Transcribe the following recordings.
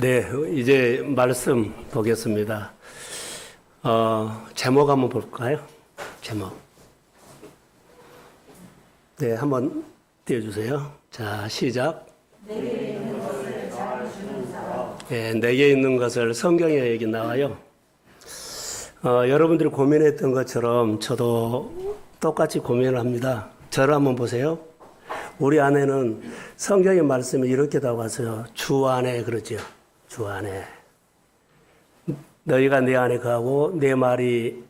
네, 이제 말씀 보겠습니다. 제목 한번 볼까요? 제목. 네, 한번 띄워주세요. 자, 시작. 내게 있는 것을 잘 주는 사람. 네, 내게 있는 것을 성경에 여기 나와요. 여러분들이 고민했던 것처럼 저도 똑같이 고민을 합니다. 저를 한번 보세요. 우리 안에는 성경의 말씀이 이렇게 나와서요. 주 안에 그러죠. 주 안에. 너희가 내 안에 거하고 내 말이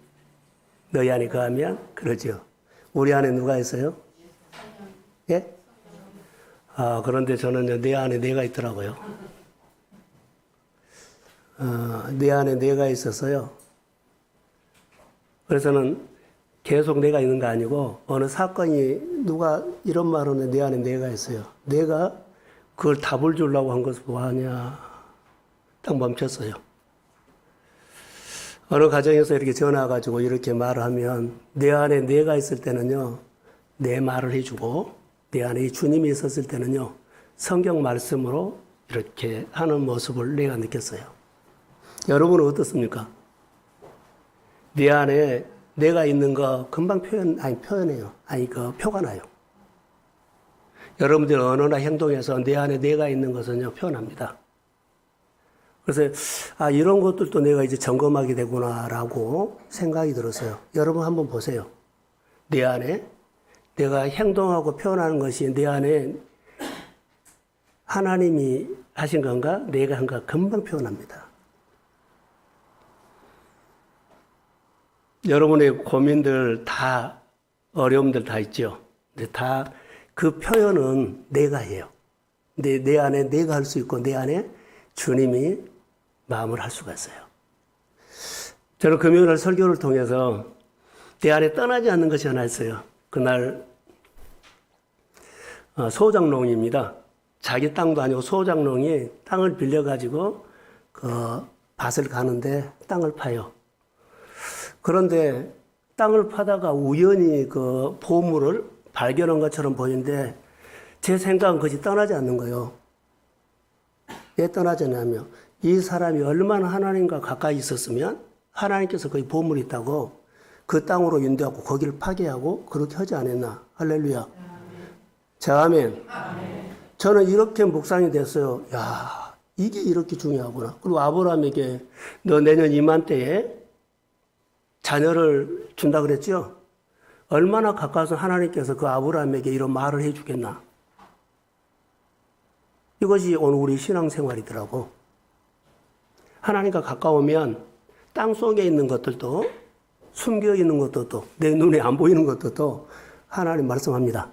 너희 안에 거하면 그러죠. 우리 안에 누가 있어요? 예? 그런데 저는 내 안에 내가 있더라고요. 내 안에 내가 있어서요. 그래서는 계속 내가 있는 거 아니고 어느 사건이 누가 이런 말은 내 안에 내가 있어요. 내가 그걸 답을 주려고 한 것을 뭐하냐. 딱 멈췄어요. 어느 가정에서 이렇게 전화 가지고 이렇게 말을 하면 내 안에 내가 있을 때는요. 내 말을 해주고 내 안에 주님이 있었을 때는요. 성경 말씀으로 이렇게 하는 모습을 내가 느꼈어요. 여러분은 어떻습니까? 내 안에 내가 있는 거 금방 표현해요. 표가 나요. 여러분들 언어나 행동에서 내 안에 내가 있는 것은요, 표현합니다. 그래서, 이런 것들도 내가 이제 점검하게 되구나라고 생각이 들었어요. 여러분 한번 보세요. 내 안에 내가 행동하고 표현하는 것이 내 안에 하나님이 하신 건가? 내가 한가? 금방 표현합니다. 여러분의 고민들 다, 어려움들 다 있죠. 근데 다 그 표현은 내가 해요. 내 안에 내가 할 수 있고 내 안에 주님이 마음을 할 수가 있어요. 저는 금요일 설교를 통해서 내 안에 떠나지 않는 것이 하나 있어요. 그날 소장농입니다. 자기 땅도 아니고 소장농이 땅을 빌려가지고 그 밭을 가는데 땅을 파요. 그런데 땅을 파다가 우연히 그 보물을 발견한 것처럼 보이는데 제 생각은 그것이 떠나지 않는 거예요. 왜 떠나지 않냐면 이 사람이 얼마나 하나님과 가까이 있었으면 하나님께서 거기 보물이 있다고 그 땅으로 인도하고 거기를 파괴하고 그렇게 하지 않았나. 할렐루야. 자, 아멘. 저는 이렇게 묵상이 됐어요. 야, 이게 이렇게 중요하구나. 그리고 아브라함에게 너 내년 이맘때에 자녀를 준다 그랬죠? 얼마나 가까워서 하나님께서 그 아브라함에게 이런 말을 해주겠나. 이것이 오늘 우리 신앙생활이더라고. 하나님과 가까우면 땅 속에 있는 것들도 숨겨 있는 것들도 내 눈에 안 보이는 것들도 하나님 말씀합니다.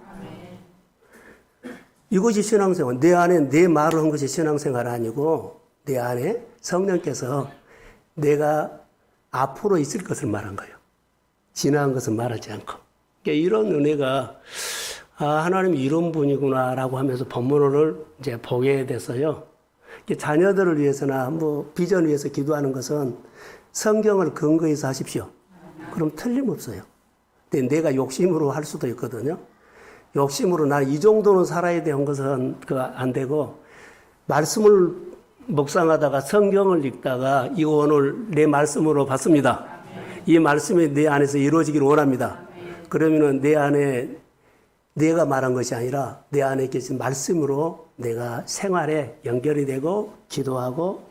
이것이 신앙생활. 내 안에 내 말을 한 것이 신앙생활 아니고 내 안에 성령께서 내가 앞으로 있을 것을 말한 거예요. 지나간 것은 말하지 않고. 그러니까 이런 은혜가 하나님이 이런 분이구나라고 하면서 본문을 이제 보게 됐어요. 자녀들을 위해서나 뭐 비전을 위해서 기도하는 것은 성경을 근거해서 하십시오. 그럼 틀림없어요. 근데 내가 욕심으로 할 수도 있거든요. 욕심으로 나 이 정도는 살아야 되는 것은 안 되고 말씀을 묵상하다가 성경을 읽다가 이거 오늘 내 말씀으로 봤습니다. 이 말씀이 내 안에서 이루어지기를 원합니다. 그러면은 내 안에 내가 말한 것이 아니라 내 안에 계신 말씀으로 내가 생활에 연결이 되고 기도하고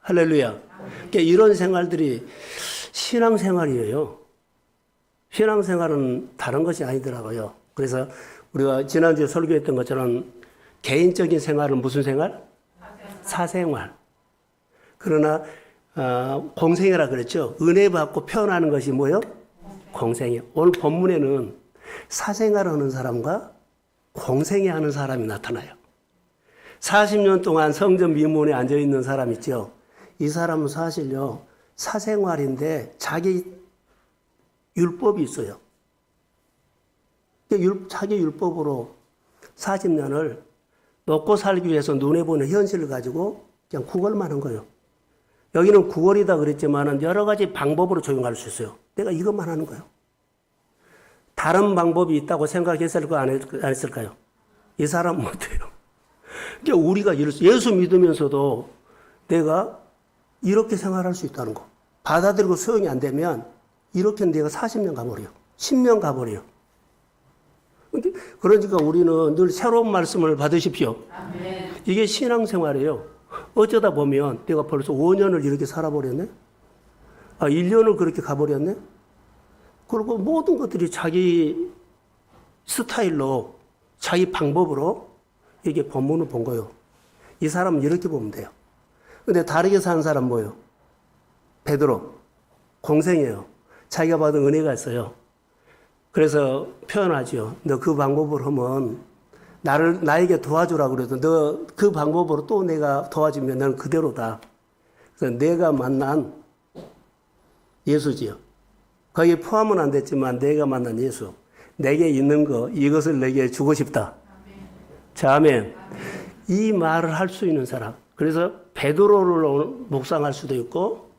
할렐루야. 그러니까 이런 생활들이 신앙생활이에요. 신앙생활은 다른 것이 아니더라고요. 그래서 우리가 지난주에 설교했던 것처럼 개인적인 생활은 무슨 생활? 사생활. 그러나 공생애라 그랬죠. 은혜 받고 표현하는 것이 뭐예요? 공생애. 오늘 본문에는 사생활 하는 사람과 공생애 하는 사람이 나타나요. 40년 동안 성전 미문에 앉아있는 사람 있죠. 이 사람은 사실요 사생활인데 자기 율법이 있어요. 자기 율법으로 40년을 먹고 살기 위해서 눈에 보이는 현실을 가지고 그냥 구걸만 한 거예요. 여기는 구걸이다 그랬지만 여러 가지 방법으로 적용할 수 있어요. 내가 이것만 하는 거예요. 다른 방법이 있다고 생각했을까 안 했을까요? 이 사람은 어때요? 그러니까 우리가 예수 믿으면서도 내가 이렇게 생활할 수 있다는 거. 받아들이고 수용이 안 되면 이렇게 내가 40년 가버려. 10년 가버려. 그러니까 우리는 늘 새로운 말씀을 받으십시오. 아멘. 이게 신앙생활이에요. 어쩌다 보면 내가 벌써 5년을 이렇게 살아버렸네? 1년을 그렇게 가버렸네? 그리고 모든 것들이 자기 스타일로, 자기 방법으로 이게 본문을 본 거예요. 이 사람은 이렇게 보면 돼요. 근데 다르게 사는 사람 뭐예요? 베드로. 공생이에요. 자기가 받은 은혜가 있어요. 그래서 표현하죠. 너 그 방법으로 하면 나에게 도와주라고 그래도 너 그 방법으로 또 내가 도와주면 너는 그대로다. 그래서 내가 만난 예수지요. 거기에 포함은 안 됐지만 내가 만난 예수. 내게 있는 거 이것을 내게 주고 싶다. 자, 아멘. 이 말을 할 수 있는 사람. 그래서 베드로를 묵상할 수도 있고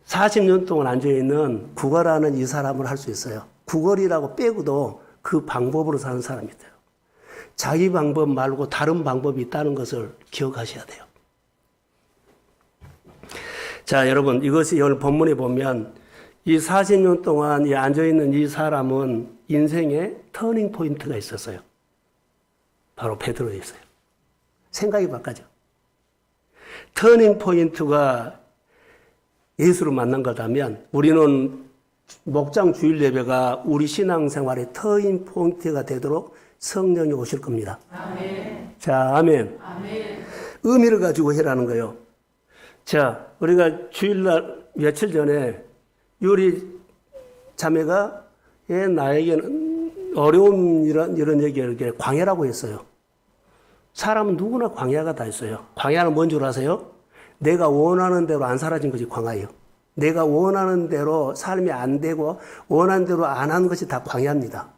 40년 동안 앉아있는 구걸하는 이 사람을 할 수 있어요. 구걸이라고 빼고도 그 방법으로 사는 사람이 돼요. 자기 방법 말고 다른 방법이 있다는 것을 기억하셔야 돼요. 자, 여러분, 이것이 오늘 본문에 보면 이 40년 동안 이 앉아있는 이 사람은 인생에 터닝 포인트가 있었어요. 바로 베드로에 있어요. 생각이 바뀌죠. 터닝 포인트가 예수를 만난 거라면 우리는 목장 주일 예배가 우리 신앙생활의 터닝 포인트가 되도록 성령이 오실 겁니다. 아멘. 자, 아멘. 아멘. 의미를 가지고 해라는 거예요. 자, 우리가 주일날 며칠 전에 요리 자매가 나에게는 어려운 이런 얘기를 이렇게 광야라고 했어요. 사람은 누구나 광야가 다 있어요. 광야는 뭔 줄 아세요? 내가 원하는 대로 안 사라진 것이 광야예요. 내가 원하는 대로 삶이 안 되고 원하는 대로 안 하는 것이 다 광야입니다.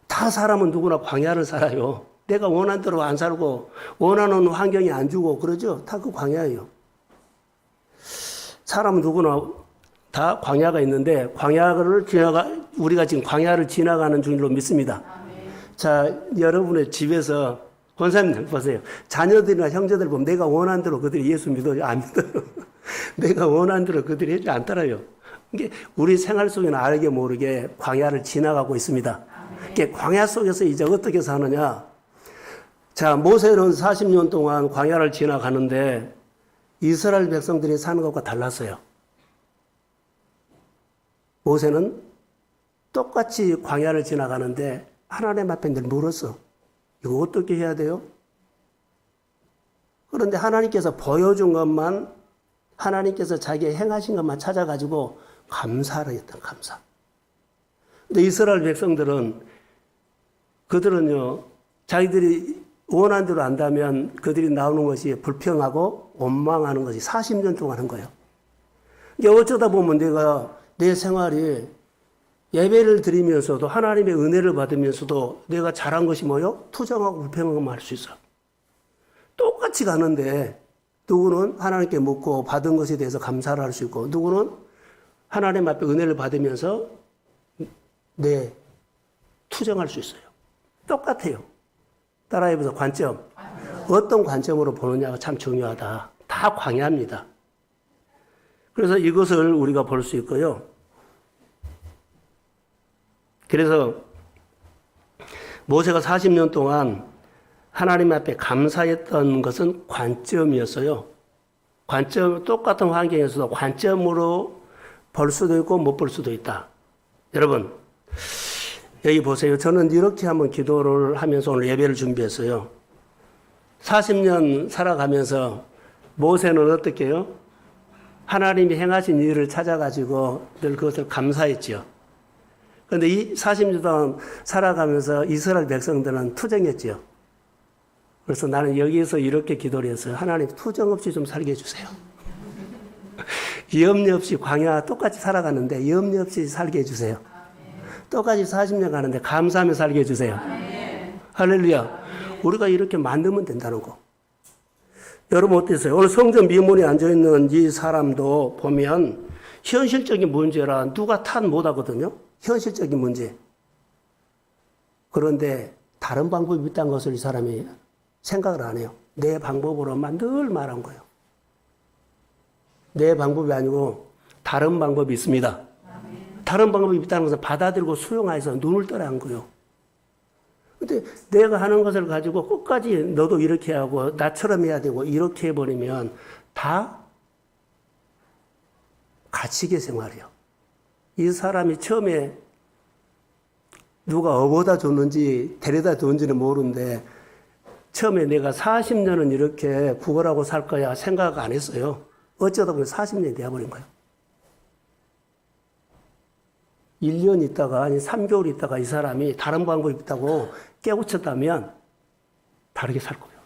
다 사람은 누구나 광야를 살아요. 내가 원하는 대로 안 살고 원하는 환경이 안 주고 그러죠. 다 그 광야예요. 사람은 누구나 다 광야가 있는데 우리가 지금 광야를 지나가는 중으로 믿습니다. 자, 여러분의 집에서 권사님 보세요. 자녀들이나 형제들 보면 내가 원하는 대로 그들이 예수 믿어요? 안 믿어요? 내가 원하는 대로 그들이 해주지 않더라요. 이게 우리 생활 속에는 알게 모르게 광야를 지나가고 있습니다. 이게 광야 속에서 이제 어떻게 사느냐? 자, 모세는 40년 동안 광야를 지나가는데 이스라엘 백성들이 사는 것과 달랐어요. 모세는 똑같이 광야를 지나가는데 하나님 앞에 늘 물었어. 이거 어떻게 해야 돼요? 그런데 하나님께서 보여준 것만, 하나님께서 자기의 행하신 것만 찾아가지고 감사를 했던 감사. 근데 이스라엘 백성들은 그들은요, 자기들이 원한 대로 안다면 그들이 나오는 것이 불평하고 원망하는 것이 40년 동안 한 거예요. 이게 어쩌다 보면 내 생활이 예배를 드리면서도 하나님의 은혜를 받으면서도 내가 잘한 것이 뭐요? 투정하고 불평하고만 할 수 있어. 똑같이 가는데 누구는 하나님께 묻고 받은 것에 대해서 감사를 할 수 있고 누구는 하나님 앞에 은혜를 받으면서 투정할 수 있어요. 똑같아요. 따라해보세요. 관점. 어떤 관점으로 보느냐가 참 중요하다. 다 광야입니다. 그래서 이것을 우리가 볼 수 있고요. 그래서 모세가 40년 동안 하나님 앞에 감사했던 것은 관점이었어요. 똑같은 환경에서도 관점으로 볼 수도 있고 못 볼 수도 있다. 여러분, 여기 보세요. 저는 이렇게 한번 기도를 하면서 오늘 예배를 준비했어요. 40년 살아가면서 모세는 어떻게 해요? 하나님이 행하신 일을 찾아가지고 늘 그것을 감사했죠. 그런데 이 40년 동안 살아가면서 이스라엘 백성들은 투정했죠. 그래서 나는 여기에서 이렇게 기도를 했어요. 하나님 투정 없이 좀 살게 해주세요. 염려 없이 광야 똑같이 살아가는데 염려 없이 살게 해주세요. 똑같이 40년 가는데 감사하며 살게 해주세요. 할렐루야. 우리가 이렇게 만들면 된다는 거. 여러분 어땠어요? 오늘 성전 미문에 앉아있는 이 사람도 보면 현실적인 문제라 누가 탓 못하거든요. 현실적인 문제. 그런데 다른 방법이 있다는 것을 이 사람이 생각을 안 해요. 내 방법으로만 늘 말한 거예요. 내 방법이 아니고 다른 방법이 있습니다. 다른 방법이 있다는 것은 받아들이고 수용해서 눈을 떠라 한 거예요. 근데 내가 하는 것을 가지고 끝까지 너도 이렇게 하고 나처럼 해야 되고 이렇게 해버리면 다 갇히게 생활해요. 이 사람이 처음에 누가 업어다 줬는지 데려다 줬는지는 모르는데 처음에 내가 40년은 이렇게 구걸하고 살 거야 생각 안 했어요. 어쩌다 보니 40년이 되어버린 거예요. 1년 있다가 아니 3개월 있다가 이 사람이 다른 방법이 있다고 깨우쳤다면 다르게 살 거예요.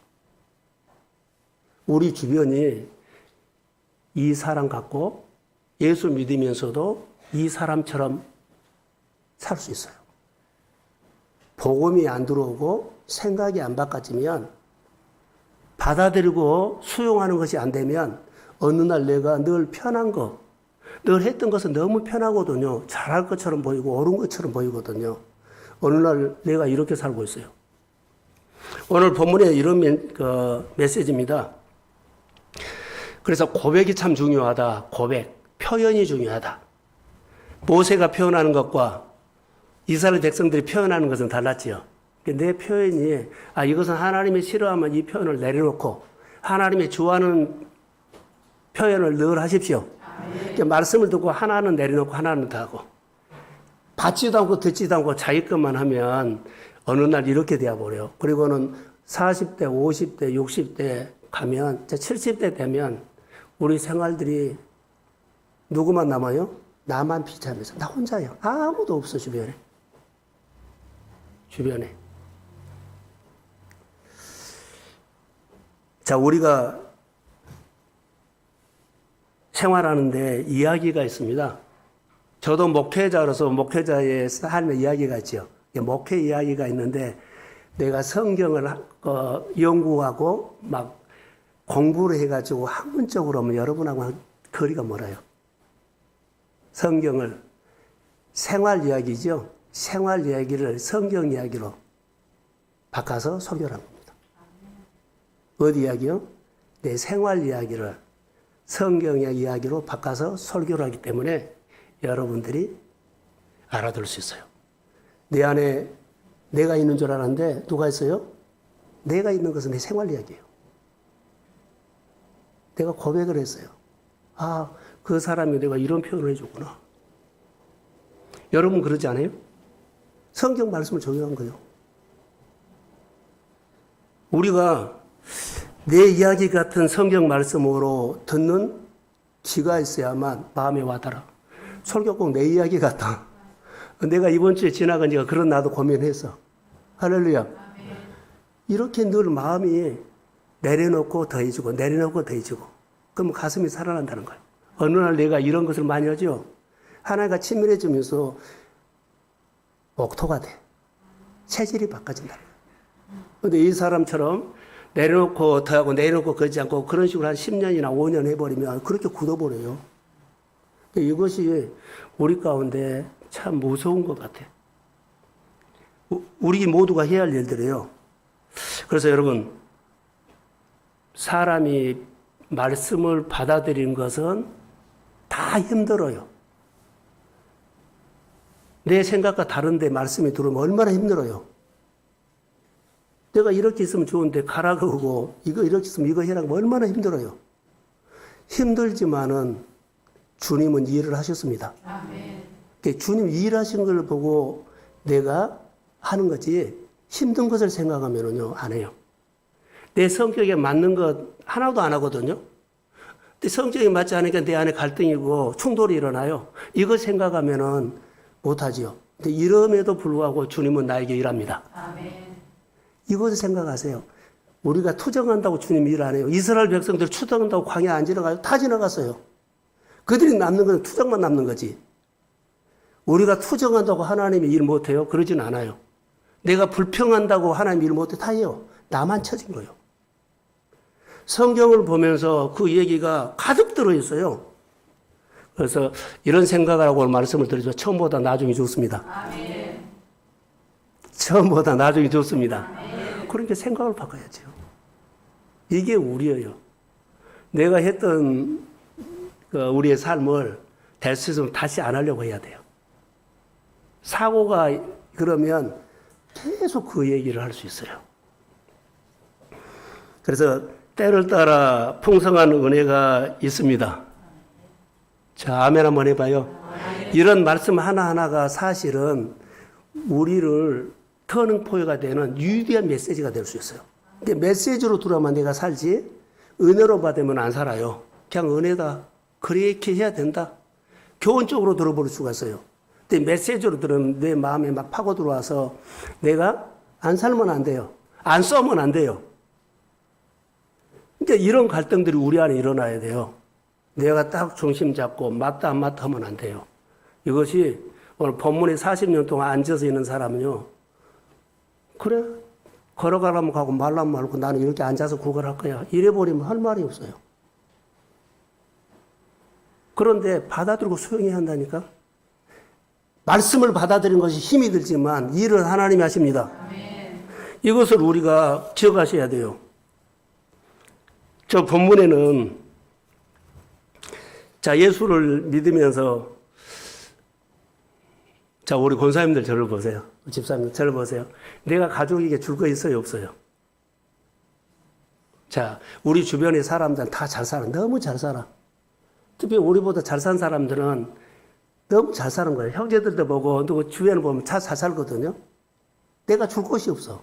우리 주변이 이 사람 같고 예수 믿으면서도 이 사람처럼 살 수 있어요. 복음이 안 들어오고 생각이 안 바꿔지면 받아들이고 수용하는 것이 안 되면 어느 날 내가 늘 편한 거, 늘 했던 것은 너무 편하거든요. 잘할 것처럼 보이고 옳은 것처럼 보이거든요. 어느 날 내가 이렇게 살고 있어요. 오늘 본문에 이런 메시지입니다. 그래서 고백이 참 중요하다. 고백, 표현이 중요하다. 모세가 표현하는 것과 이스라엘 백성들이 표현하는 것은 달랐지요. 내 표현이 이것은 하나님이 싫어하면 이 표현을 내려놓고 하나님이 좋아하는 표현을 늘 하십시오. 말씀을 듣고 하나는 내려놓고 하나는 더 하고 받지도 않고 듣지도 않고 자기 것만 하면 어느 날 이렇게 되어버려요. 그리고는 40대, 50대, 60대 가면 70대 되면 우리 생활들이 누구만 남아요? 나만 비참해서 나 혼자예요. 아무도 없어 주변에. 자, 우리가 생활하는데 이야기가 있습니다. 저도 목회자로서 목회자의 삶의 이야기가 있죠. 목회 이야기가 있는데 내가 성경을 연구하고 막 공부를 해가지고 학문적으로 하면 여러분하고 거리가 멀어요. 성경을 생활 이야기죠. 생활 이야기를 성경 이야기로 바꿔서 설교를 한 겁니다. 어디 이야기요? 내 생활 이야기를 성경의 이야기로 바꿔서 설교를 하기 때문에 여러분들이 알아들을 수 있어요. 내 안에 내가 있는 줄 알았는데 누가 있어요? 내가 있는 것은 내 생활 이야기예요. 내가 고백을 했어요. 그 사람이 내가 이런 표현을 해줬구나. 여러분 그러지 않아요? 성경 말씀을 적용한 거예요. 우리가 내 이야기 같은 성경 말씀으로 듣는 귀가 있어야만 마음에 와닿아. 설교 꼭 내 이야기 같다. 내가 이번 주에 지나가니까 그런 나도 고민했어. 할렐루야. 이렇게 늘 마음이 내려놓고 더해지고 내려놓고 더해지고 그러면 가슴이 살아난다는 거예요. 어느 날 내가 이런 것을 많이 하죠. 하나님과 친밀해지면서 옥토가 돼. 체질이 바꿔진다. 그런데 이 사람처럼 내려놓고 더하고 내려놓고 그러지 않고 그런 식으로 한 10년이나 5년 해버리면 그렇게 굳어버려요. 이것이 우리 가운데 참 무서운 것 같아. 우리 모두가 해야 할 일들이에요. 그래서 여러분, 사람이 말씀을 받아들이는 것은 다 힘들어요. 내 생각과 다른데 말씀이 들어오면 얼마나 힘들어요. 내가 이렇게 있으면 좋은데 가라 그러고 이거 이렇게 있으면 이거 해라고 얼마나 힘들어요. 힘들지만은 주님은 일을 하셨습니다. 아멘. 주님 일하신 걸 보고 내가 하는 거지 힘든 것을 생각하면은요 안 해요. 내 성격에 맞는 것 하나도 안 하거든요. 내 성격에 맞지 않으니까 내 안에 갈등이고 충돌이 일어나요. 이걸 생각하면은 못하지요. 근데 이럼에도 불구하고 주님은 나에게 일합니다. 아멘. 이것을 생각하세요. 우리가 투정한다고 주님이 일 안 해요. 이스라엘 백성들 투정한다고 광야 안 지나가요? 다 지나갔어요. 그들이 남는 건 투정만 남는 거지. 우리가 투정한다고 하나님이 일 못해요? 그러진 않아요. 내가 불평한다고 하나님 일 못해? 다 해요. 나만 처진 거예요. 성경을 보면서 그 얘기가 가득 들어있어요. 그래서 이런 생각을 하고 말씀을 드리죠. 처음보다 나중이 좋습니다. 아멘. 처음보다 나중이 좋습니다. 아멘. 그러니까 생각을 바꿔야죠. 이게 우리예요. 내가 했던 우리의 삶을 될 수 있으면 다시 안 하려고 해야 돼요. 사고가 그러면 계속 그 얘기를 할 수 있어요. 그래서 때를 따라 풍성한 은혜가 있습니다. 자, 아멘 한번 해봐요. 이런 말씀 하나하나가 사실은 우리를 터닝포인트가 되는 유대한 메시지가 될 수 있어요. 근데 메시지로 들어야만 내가 살지 은혜로 받으면 안 살아요. 그냥 은혜다. 그렇게 해야 된다. 교훈적으로 들어볼 수가 있어요. 근데 메시지로 들으면 내 마음에 막 파고 들어와서 내가 안 살면 안 돼요. 안 써면 안 돼요. 그러니까 이런 갈등들이 우리 안에 일어나야 돼요. 내가 딱 중심 잡고 맞다 안 맞다 하면 안 돼요. 이것이 오늘 본문에 40년 동안 앉아서 있는 사람은요. 그래 걸어가라면 가고 말라면 말고 나는 이렇게 앉아서 구걸할 거야. 이래버리면 할 말이 없어요. 그런데 받아들이고 수용해야 한다니까. 말씀을 받아들이는 것이 힘이 들지만 일을 하나님이 하십니다. 아멘. 이것을 우리가 기억하셔야 돼요. 저 본문에는 자 예수를 믿으면서 자 우리 권사님들 저를 보세요. 집사님 저를 보세요. 내가 가족에게 줄 거 있어요 없어요? 자 우리 주변의 사람들은 다 잘 살아. 너무 잘 살아. 특히 우리보다 잘 산 사람들은 너무 잘 사는 거예요. 형제들도 보고 누구 주변을 보면 다 잘 살거든요. 내가 줄 것이 없어.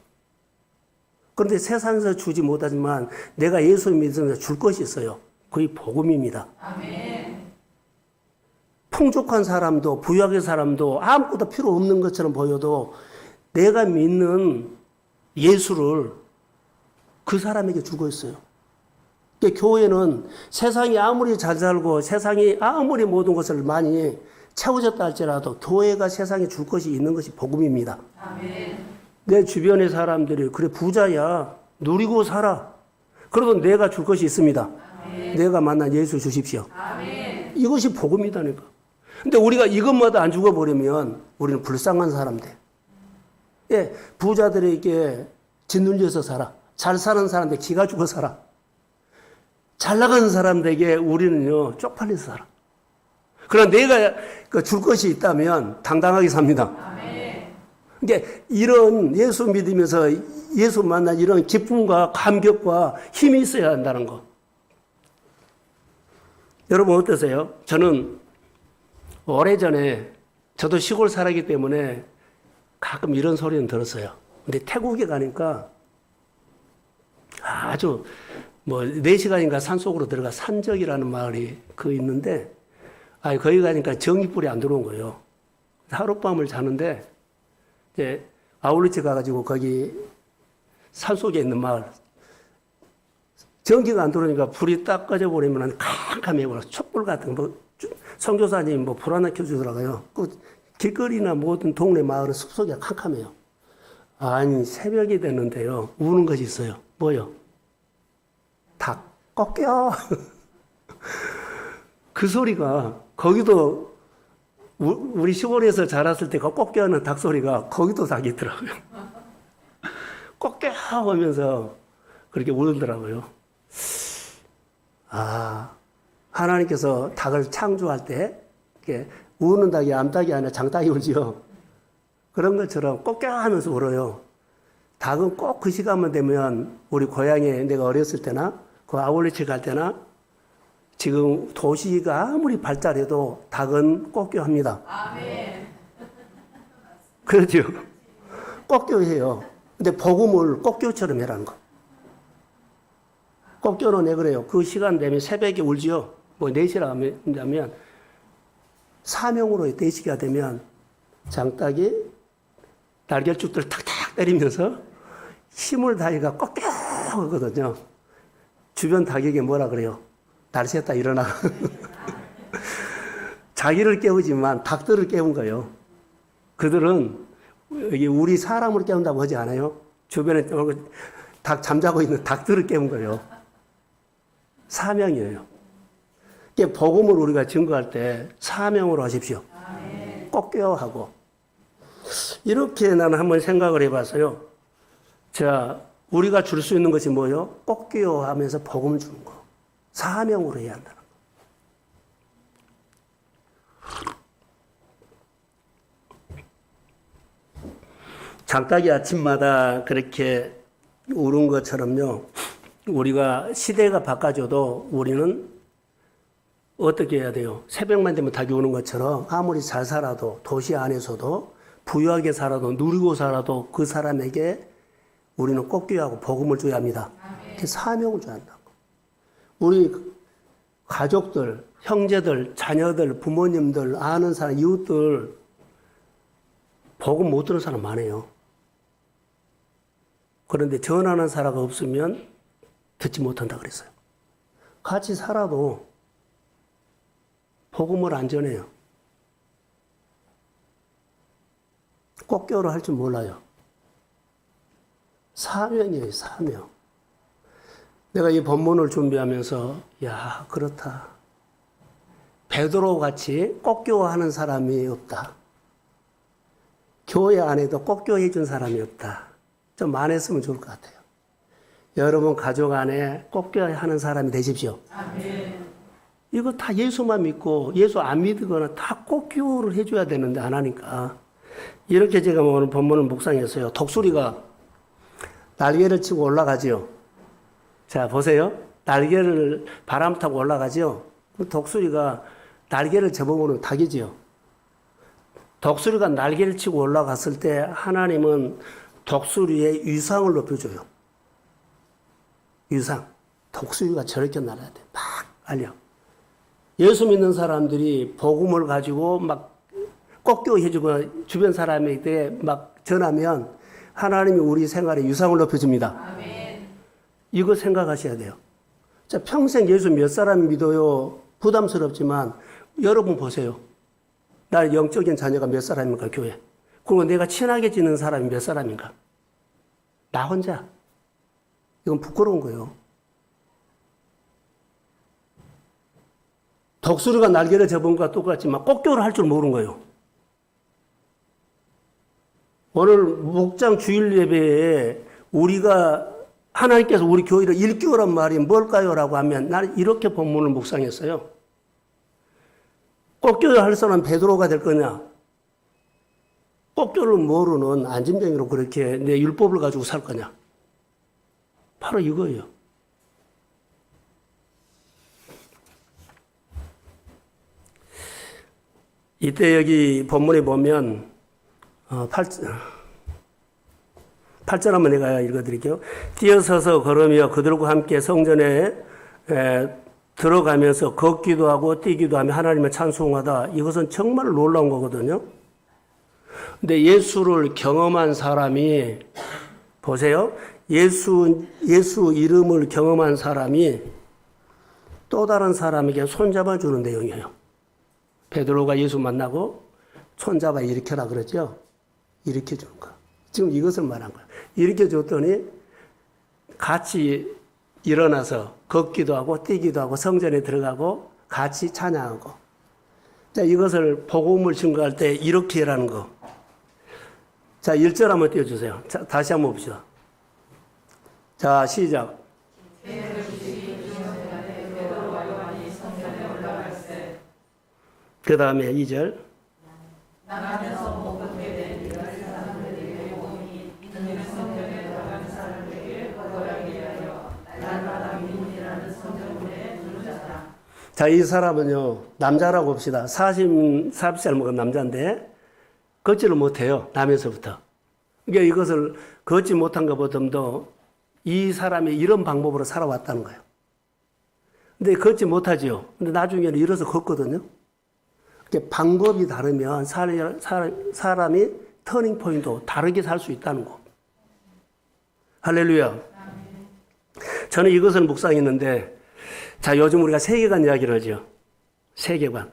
그런데 세상에서 주지 못하지만 내가 예수 믿으면서 줄 것이 있어요. 그게 복음입니다. 아멘. 풍족한 사람도 부유한 사람도 아무것도 필요 없는 것처럼 보여도 내가 믿는 예수를 그 사람에게 주고 있어요. 교회는 세상이 아무리 잘 살고 세상이 아무리 모든 것을 많이 채워졌다 할지라도 교회가 세상에 줄 것이 있는 것이 복음입니다. 아멘. 내 주변의 사람들이 그래 부자야 누리고 살아. 그래도 내가 줄 것이 있습니다. 아멘. 내가 만난 예수 주십시오. 아멘. 이것이 복음이다니까. 근데 우리가 이것마다 안 죽어버리면 우리는 불쌍한 사람 돼. 예, 부자들에게 짓눌려서 살아. 잘 사는 사람들 기가 죽어 살아. 잘 나가는 사람들에게 우리는요 쪽팔려서 살아. 그러나 내가 줄 것이 있다면 당당하게 삽니다. 아멘. 그러니까 이런 예수 믿으면서 예수 만난 이런 기쁨과 감격과 힘이 있어야 한다는 거. 여러분 어떠세요? 저는 오래전에 저도 시골 살았기 때문에 가끔 이런 소리는 들었어요. 근데 태국에 가니까 아주 4시간인가 산속으로 들어가 산적이라는 마을이 있는데 거기 가니까 전기불이 안 들어온 거예요. 하룻밤을 자는데 이제 아울렛에 가가지고 거기 산속에 있는 마을 전기가 안 들어오니까 불이 딱 꺼져버리면 캄캄해버려. 촛불 같은 거 선교사님 불 하나 켜주더라고요. 그 길거리나 모든 동네 마을은 숲속이 캄캄해요. 아니 새벽이 됐는데요 우는 것이 있어요. 뭐요? 닭 꺾여. 그 소리가 거기도 우리 시골에서 자랐을 때 그 꺾여하는 닭 소리가 거기도 닭이 있더라고요. 꺾여 하면서 그렇게 울더라고요. 하나님께서 닭을 창조할 때 이렇게 우는 닭이 암탉이 아니라 장닭이 울지요. 그런 것처럼 꺾여 하면서 울어요. 닭은 꼭 그 시간만 되면 우리 고향에 내가 어렸을 때나 그 아울렛에 갈 때나 지금 도시가 아무리 발달해도 닭은 꺾여합니다. 아멘. 그렇죠. 꺾여해요. 근데 복음을 꺾여처럼 해라는 거. 꺾여는 왜 그래요? 그 시간 되면 새벽에 울지요. 4시라 하면 사명으로 4시가 되면 장닭이 날개줄들 탁탁 때리면서 힘을 다해가 꺾여 하거든요. 주변 닭에게 뭐라 그래요? 날 새다 일어나. 자기를 깨우지만 닭들을 깨운 거예요. 그들은 우리 사람을 깨운다고 하지 않아요. 주변에 닭 잠자고 있는 닭들을 깨운 거예요. 사명이에요. 복음을 우리가 증거할 때 사명으로 하십시오. 꺾여 하고. 이렇게 나는 한번 생각을 해봤어요. 자, 우리가 줄 수 있는 것이 뭐요? 꺾여 하면서 복음을 주는 거. 사명으로 해야 한다는 거. 장딱이 아침마다 그렇게 우는 것처럼요. 우리가 시대가 바꿔줘도 우리는 어떻게 해야 돼요? 새벽만 되면 닭이 오는 것처럼 아무리 잘 살아도 도시 안에서도 부유하게 살아도 누리고 살아도 그 사람에게 우리는 꺾여하고 복음을 줘야 합니다. 사명을 줘야 한다고. 우리 가족들, 형제들, 자녀들, 부모님들, 아는 사람, 이웃들 복음 못 들은 사람 많아요. 그런데 전하는 사람이 없으면 듣지 못한다 그랬어요. 같이 살아도 복음을 안 전해요. 꺾여를 할 줄 몰라요. 사명이에요, 사명. 내가 이 본문을 준비하면서 야, 그렇다. 베드로 같이 꺾여하는 사람이 없다. 교회 안에도 꺾여해 준 사람이 없다. 좀 많았으면 좋을 것 같아요. 여러분 가족 안에 꺾여하는 사람이 되십시오. 아멘. 이거 다 예수만 믿고 예수 안 믿거나 다 꺾여를 해줘야 되는데 안 하니까. 이렇게 제가 오늘 본문을 묵상했어요. 독수리가 날개를 치고 올라가지요. 자, 보세요. 날개를 바람 타고 올라가지요. 독수리가 날개를 접어보는 닭이지요. 독수리가 날개를 치고 올라갔을 때 하나님은 독수리의 위상을 높여줘요. 위상. 독수리가 저렇게 날아야 돼. 막 알려. 예수 믿는 사람들이 복음을 가지고 막 꺾여 해주고 주변 사람에게 막 전하면 하나님이 우리 생활에 위상을 높여줍니다. 아멘. 이거 생각하셔야 돼요. 자, 평생 예수 몇 사람 믿어요? 부담스럽지만 여러분 보세요. 나 영적인 자녀가 몇 사람입니까, 교회? 그리고 내가 친하게 지는 사람이 몇 사람인가? 나 혼자. 이건 부끄러운 거예요. 독수리가 날개를 접은 것과 똑같지만 꺾여를 할 줄 모르는 거예요. 오늘 목장 주일 예배에 우리가 하나님께서 우리 교회를 일깨우란 말이 뭘까요? 라고 하면 나는 이렇게 본문을 묵상했어요. 꺾여야 할 사람 베드로가 될 거냐? 꺾여를 모르는 안진병이로 그렇게 내 율법을 가지고 살 거냐? 바로 이거예요. 이때 여기 본문에 보면 8절 한번 내가 읽어드릴게요. 뛰어서서 걸으며 그들과 함께 성전에 들어가면서 걷기도 하고 뛰기도 하며 하나님을 찬송하다. 이것은 정말 놀라운 거거든요. 근데 예수를 경험한 사람이 보세요. 예수 이름을 경험한 사람이 또 다른 사람에게 손잡아주는 내용이에요. 베드로가 예수 만나고 손잡아 일으켜라 그러죠. 일으켜 주는 거. 지금 이것을 말한 거예요. 일으켜 줬더니 같이 일어나서 걷기도 하고 뛰기도 하고 성전에 들어가고 같이 찬양하고. 자, 이것을 복음을 증거할 때 이렇게 하라는 거. 자, 1절 한번 띄워주세요. 자, 다시 한번 봅시다. 자, 시작. 그 다음에 2절. 자, 이 사람은요, 남자라고 봅시다. 40살 먹은 남자인데, 걷지를 못해요. 남에서부터. 그러니까 이것을 걷지 못한 것보다도 이 사람이 이런 방법으로 살아왔다는 거예요. 근데 걷지 못하지요. 근데 나중에는 일어서 걷거든요. 방법이 다르면 사람이 터닝 포인트 다르게 살 수 있다는 거. 할렐루야. 저는 이것을 묵상했는데, 자, 요즘 우리가 세계관 이야기를 하죠. 세계관.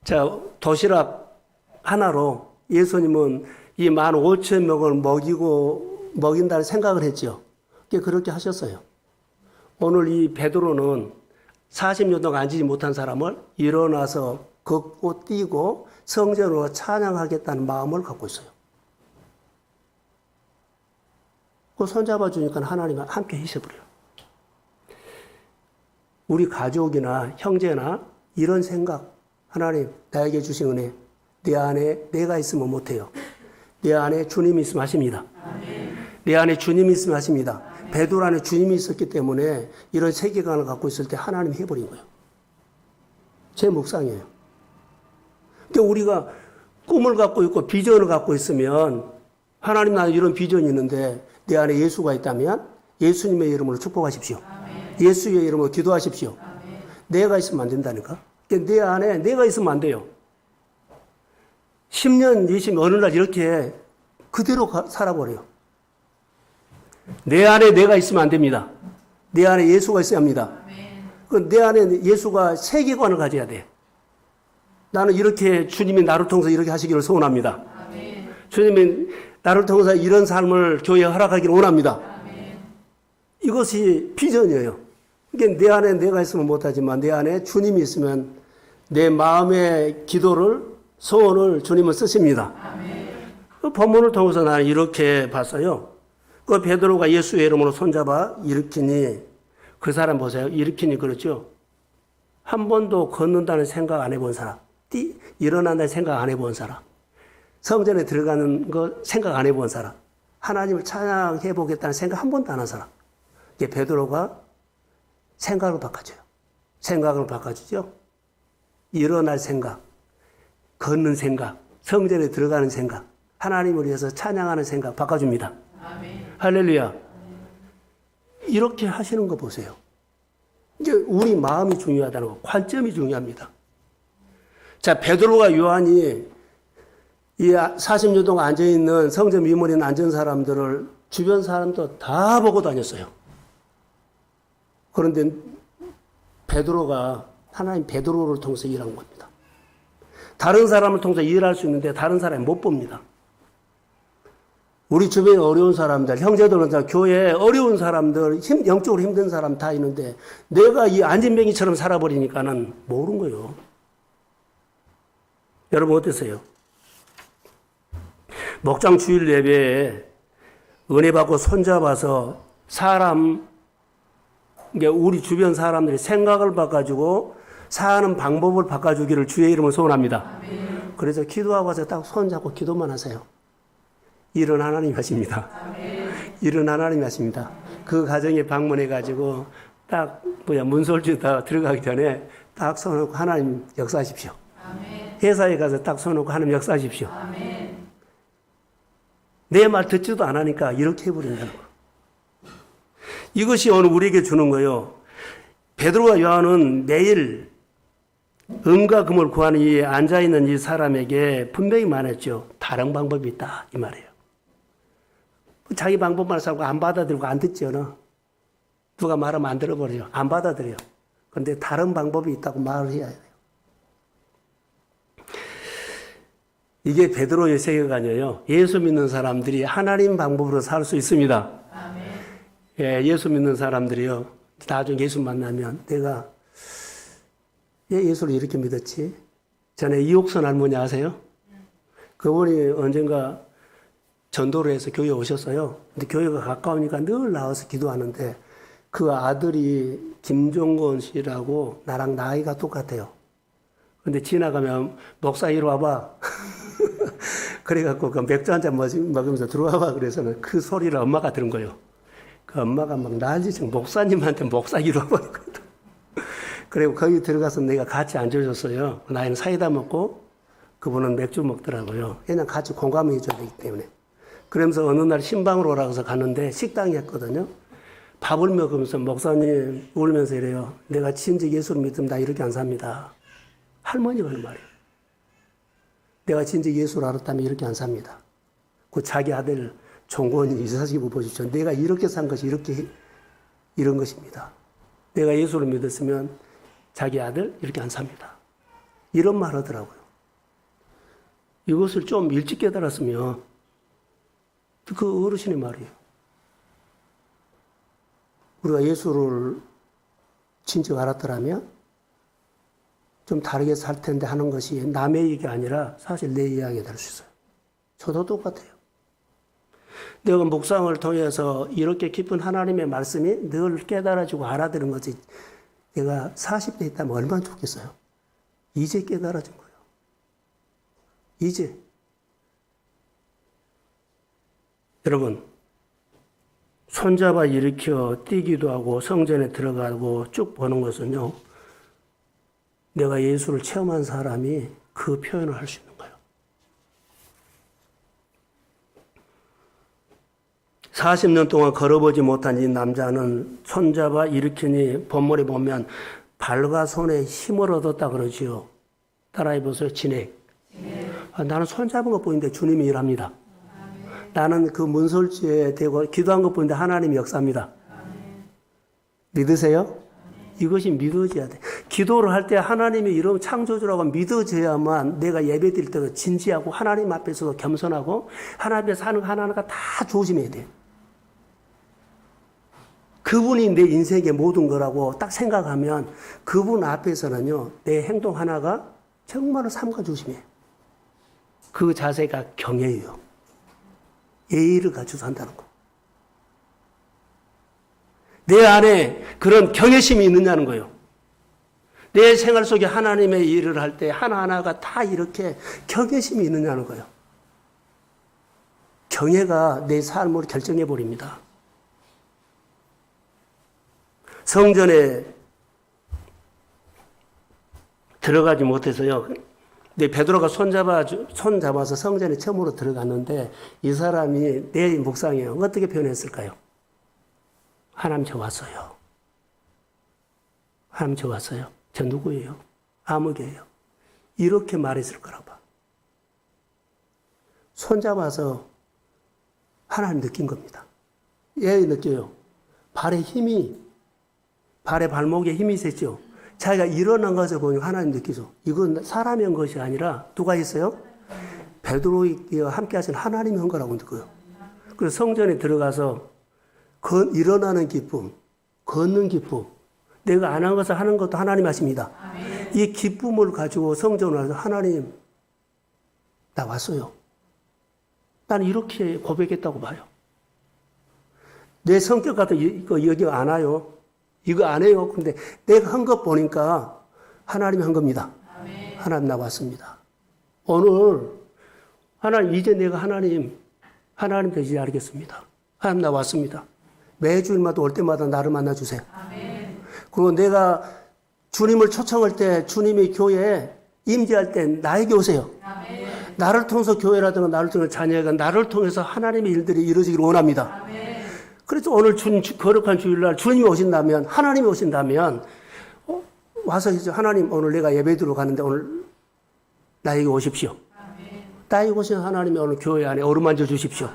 자, 도시락 하나로 예수님은 이 15,000명을 먹인다는 생각을 했죠. 그렇게 하셨어요. 오늘 이 베드로는 40년 동안 앉지 못한 사람을 일어나서 걷고 뛰고 성전으로 찬양하겠다는 마음을 갖고 있어요. 그 손잡아 주니까 하나님이 함께 해셔버려요. 우리 가족이나 형제나 이런 생각, 하나님 나에게 주신 은혜, 내 안에 내가 있으면 못해요. 내 안에 주님이 있으면 하십니다. 내 안에 주님이 있으면 하십니다. 베드로 안에 주님이 있었기 때문에 이런 세계관을 갖고 있을 때 하나님이 해버린 거예요. 제 묵상이에요. 그러니까 우리가 꿈을 갖고 있고 비전을 갖고 있으면 하나님 나는 이런 비전이 있는데 내 안에 예수가 있다면 예수님의 이름으로 축복하십시오. 예수의 이름으로 기도하십시오. 내가 있으면 안 된다니까. 그러니까 내 안에 내가 있으면 안 돼요. 10년, 20년 어느 날 이렇게 그대로 살아버려요. 내 안에 내가 있으면 안 됩니다. 내 안에 예수가 있어야 합니다. 내 안에 예수가 세계관을 가져야 돼. 나는 이렇게 주님이 나를 통해서 이렇게 하시기를 소원합니다. 주님이 나를 통해서 이런 삶을 교회에 허락하기를 원합니다. 이것이 비전이에요. 그러니까 내 안에 내가 있으면 못하지만 내 안에 주님이 있으면 내 마음의 기도를 소원을 주님은 쓰십니다. 그 본문을 통해서 나는 이렇게 봤어요. 그 베드로가 예수의 이름으로 손잡아 일으키니 그 사람 보세요. 일으키니 그렇죠. 한 번도 걷는다는 생각 안 해본 사람, 일어난다는 생각 안 해본 사람, 성전에 들어가는 거 생각 안 해본 사람, 하나님을 찬양해 보겠다는 생각 한 번도 안 한 사람. 이게 베드로가 생각을 바꿔줘요. 생각을 바꿔주죠. 일어날 생각, 걷는 생각, 성전에 들어가는 생각, 하나님을 위해서 찬양하는 생각 바꿔줍니다. 아멘. 할렐루야. 이렇게 하시는 거 보세요. 이제 우리 마음이 중요하다는 거, 관점이 중요합니다. 자, 베드로가 요한이 이 40년 동안 앉아있는 성전 미문에 앉은 사람들을 주변 사람도 다 보고 다녔어요. 그런데 베드로가 하나님 베드로를 통해서 일한 겁니다. 다른 사람을 통해서 일할 수 있는데 다른 사람이 못 봅니다. 우리 주변에 어려운 사람들, 형제들, 교회에 어려운 사람들, 영적으로 힘든 사람 다 있는데 내가 이 안진뱅이처럼 살아버리니까는 모르는 거예요. 여러분 어떠세요? 목장 주일 예배에 은혜 받고 손잡아서 사람, 우리 주변 사람들이 생각을 바꿔주고 사는 방법을 바꿔주기를 주의 이름으로 소원합니다. 아멘. 그래서 기도하고 와서 딱 손잡고 기도만 하세요. 일은 하나님이 하십니다. 아멘. 일은 하나님이 하십니다. 그 가정에 방문해가지고 딱 문설주 다 들어가기 전에 딱 손놓고 하나님 역사하십시오. 아멘. 회사에 가서 딱 손놓고 하나님 역사하십시오. 아멘. 내 말 듣지도 않으니까 이렇게 해버린다는 거. 이것이 오늘 우리에게 주는 거예요. 베드로와 요한은 매일 은과 금을 구하는 이 앉아있는 이 사람에게 분명히 말했죠. 다른 방법이 있다 이 말이에요. 자기 방법만 살고 안 받아들이고 안 듣지 않아. 누가 말하면 안 들어버려요. 안 받아들여요. 그런데 다른 방법이 있다고 말을 해야 해요. 이게 베드로의 세계관이에요. 예수 믿는 사람들이 하나님 방법으로 살 수 있습니다. 아멘. 예, 예수 믿는 사람들이요. 나중에 예수 만나면 내가 왜 예수를 이렇게 믿었지? 전에 이옥선 할머니 아세요? 그분이 언젠가 전도를 해서 교회에 오셨어요. 근데 교회가 가까우니까 늘 나와서 기도하는데 그 아들이 김종건 씨라고 나랑 나이가 똑같아요. 근데 지나가면 목사 이리 와봐. 그래갖고 그 맥주 한잔 먹으면서 들어와봐. 그래서는 그 소리를 엄마가 들은 거예요. 그 엄마가 막 난리치고 목사님한테 목사 이리 와봐. 그리고 거기 들어가서 내가 같이 앉아줬어요. 나이는 사이다 먹고 그분은 맥주 먹더라고요. 그냥 같이 공감해 줘야 되기 때문에. 그러면서 어느 날 신방으로 오라고 해서 갔는데 식당이었거든요. 밥을 먹으면서 목사님 울면서 이래요. 내가 진짜 예수를 믿으면 나 이렇게 안 삽니다. 할머니가 그 말이에요. 내가 진짜 예수를 알았다면 이렇게 안 삽니다. 그 자기 아들 종건이 이사시고 보십시오. 내가 이렇게 산 것이 이런 것입니다. 내가 예수를 믿었으면 자기 아들 이렇게 안 삽니다. 이런 말 하더라고요. 이것을 좀 일찍 깨달았으면 그 어르신의 말이에요. 우리가 예수를 진짜 알았더라면 좀 다르게 살 텐데 하는 것이 남의 얘기가 아니라 사실 내 이야기가 될 수 있어요. 저도 똑같아요. 내가 묵상을 통해서 이렇게 깊은 하나님의 말씀이 늘 깨달아지고 알아들은 거지. 내가 40대 있다면 얼마나 좋겠어요. 이제 깨달아진 거예요. 이제. 여러분, 손잡아 일으켜 뛰기도 하고 성전에 들어가고 쭉 보는 것은요, 내가 예수를 체험한 사람이 그 표현을 할 수 있는 거예요. 40년 동안 걸어보지 못한 이 남자는 손잡아 일으키니 본문에 보면 발과 손에 힘을 얻었다 그러지요. 따라해보세요. 진행. 나는 손잡은 것 보이는데 주님이 일합니다. 나는 그 문설주에 대고 기도한 것 보이는데 하나님이 역사합니다. 믿으세요? 이것이 믿어져야 돼. 기도를 할 때 하나님이 이런 창조주라고 믿어져야만 내가 예배드릴 때도 진지하고 하나님 앞에서도 겸손하고 하나님 앞에서 하는 거 하나하나가 다 조심해야 돼. 그분이 내 인생의 모든 거라고 딱 생각하면 그분 앞에서는요, 내 행동 하나가 정말로 삼가 조심해. 그 자세가 경애예요. 예의를 가지고 산다는 거. 내 안에 그런 경외심이 있느냐는 거예요. 내 생활 속에 하나님의 일을 할 때 하나하나가 다 이렇게 경외심이 있느냐는 거예요. 경외가 내 삶을 결정해 버립니다. 성전에 들어가지 못해서요. 근데 베드로가 손잡아서 성전에 처음으로 들어갔는데 이 사람이 내 묵상이에요. 어떻게 표현했을까요? 하나님 저 왔어요. 하나님 저 왔어요. 저 누구예요? 아무개예요. 이렇게 말했을 거라 봐. 손잡아서 하나님 느낀 겁니다. 예, 느껴요. 발에 발목에 힘이 있었죠. 자기가 일어난 것을 보니 하나님 느끼죠. 이건 사람이 한 것이 아니라 누가 했어요? 베드로와 함께 하신 하나님이 한 거라고 느껴요. 그래서 성전에 들어가서 일어나는 기쁨, 걷는 기쁨, 내가 안 한 것을 하는 것도 하나님 하십니다. 이 기쁨을 가지고 성전을 와서 하나님, 나 왔어요. 나는 이렇게 고백했다고 봐요. 내 성격 같은 이거 여기 안 와요. 이거 안 해요. 근데 내가 한 것 보니까 하나님이 한 겁니다. 하나님 나 왔습니다. 오늘 하나님 이제 내가 하나님 되지 알겠습니다. 하나님 나 왔습니다. 매주일마다 올 때마다 나를 만나주세요. 그리고 내가 주님을 초청할 때 주님이 교회에 임재할 때 나에게 오세요. 나를 통해서 교회라든가 나를 통해서 자녀가 나를 통해서 하나님의 일들이 이루어지기를 원합니다. 그래서 오늘 거룩한 주일날 주님이 오신다면 하나님이 오신다면 와서 이제 하나님 오늘 내가 예배드리러 가는데 오늘 나에게 오십시오. 나에게 오신 하나님이 오늘 교회 안에 어루만져 주십시오.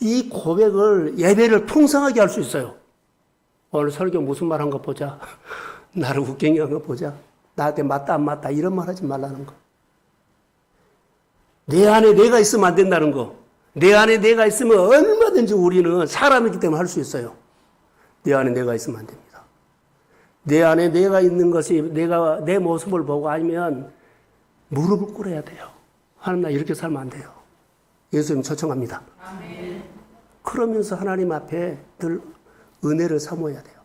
이 고백을 예배를 풍성하게 할 수 있어요. 오늘 설교 무슨 말 한 거 보자. 나를 웃갱이 한 거 보자. 나한테 맞다 안 맞다 이런 말 하지 말라는 거. 내 안에 내가 있으면 안 된다는 거. 내 안에 내가 있으면 얼마든지 우리는 사람이기 때문에 할 수 있어요. 내 안에 내가 있으면 안 됩니다. 내 안에 내가 있는 것이 내가 내 모습을 보고 아니면 무릎을 꿇어야 돼요. 하나님 나 이렇게 살면 안 돼요. 예수님 초청합니다. 아멘. 그러면서 하나님 앞에 늘 은혜를 사모해야 돼요.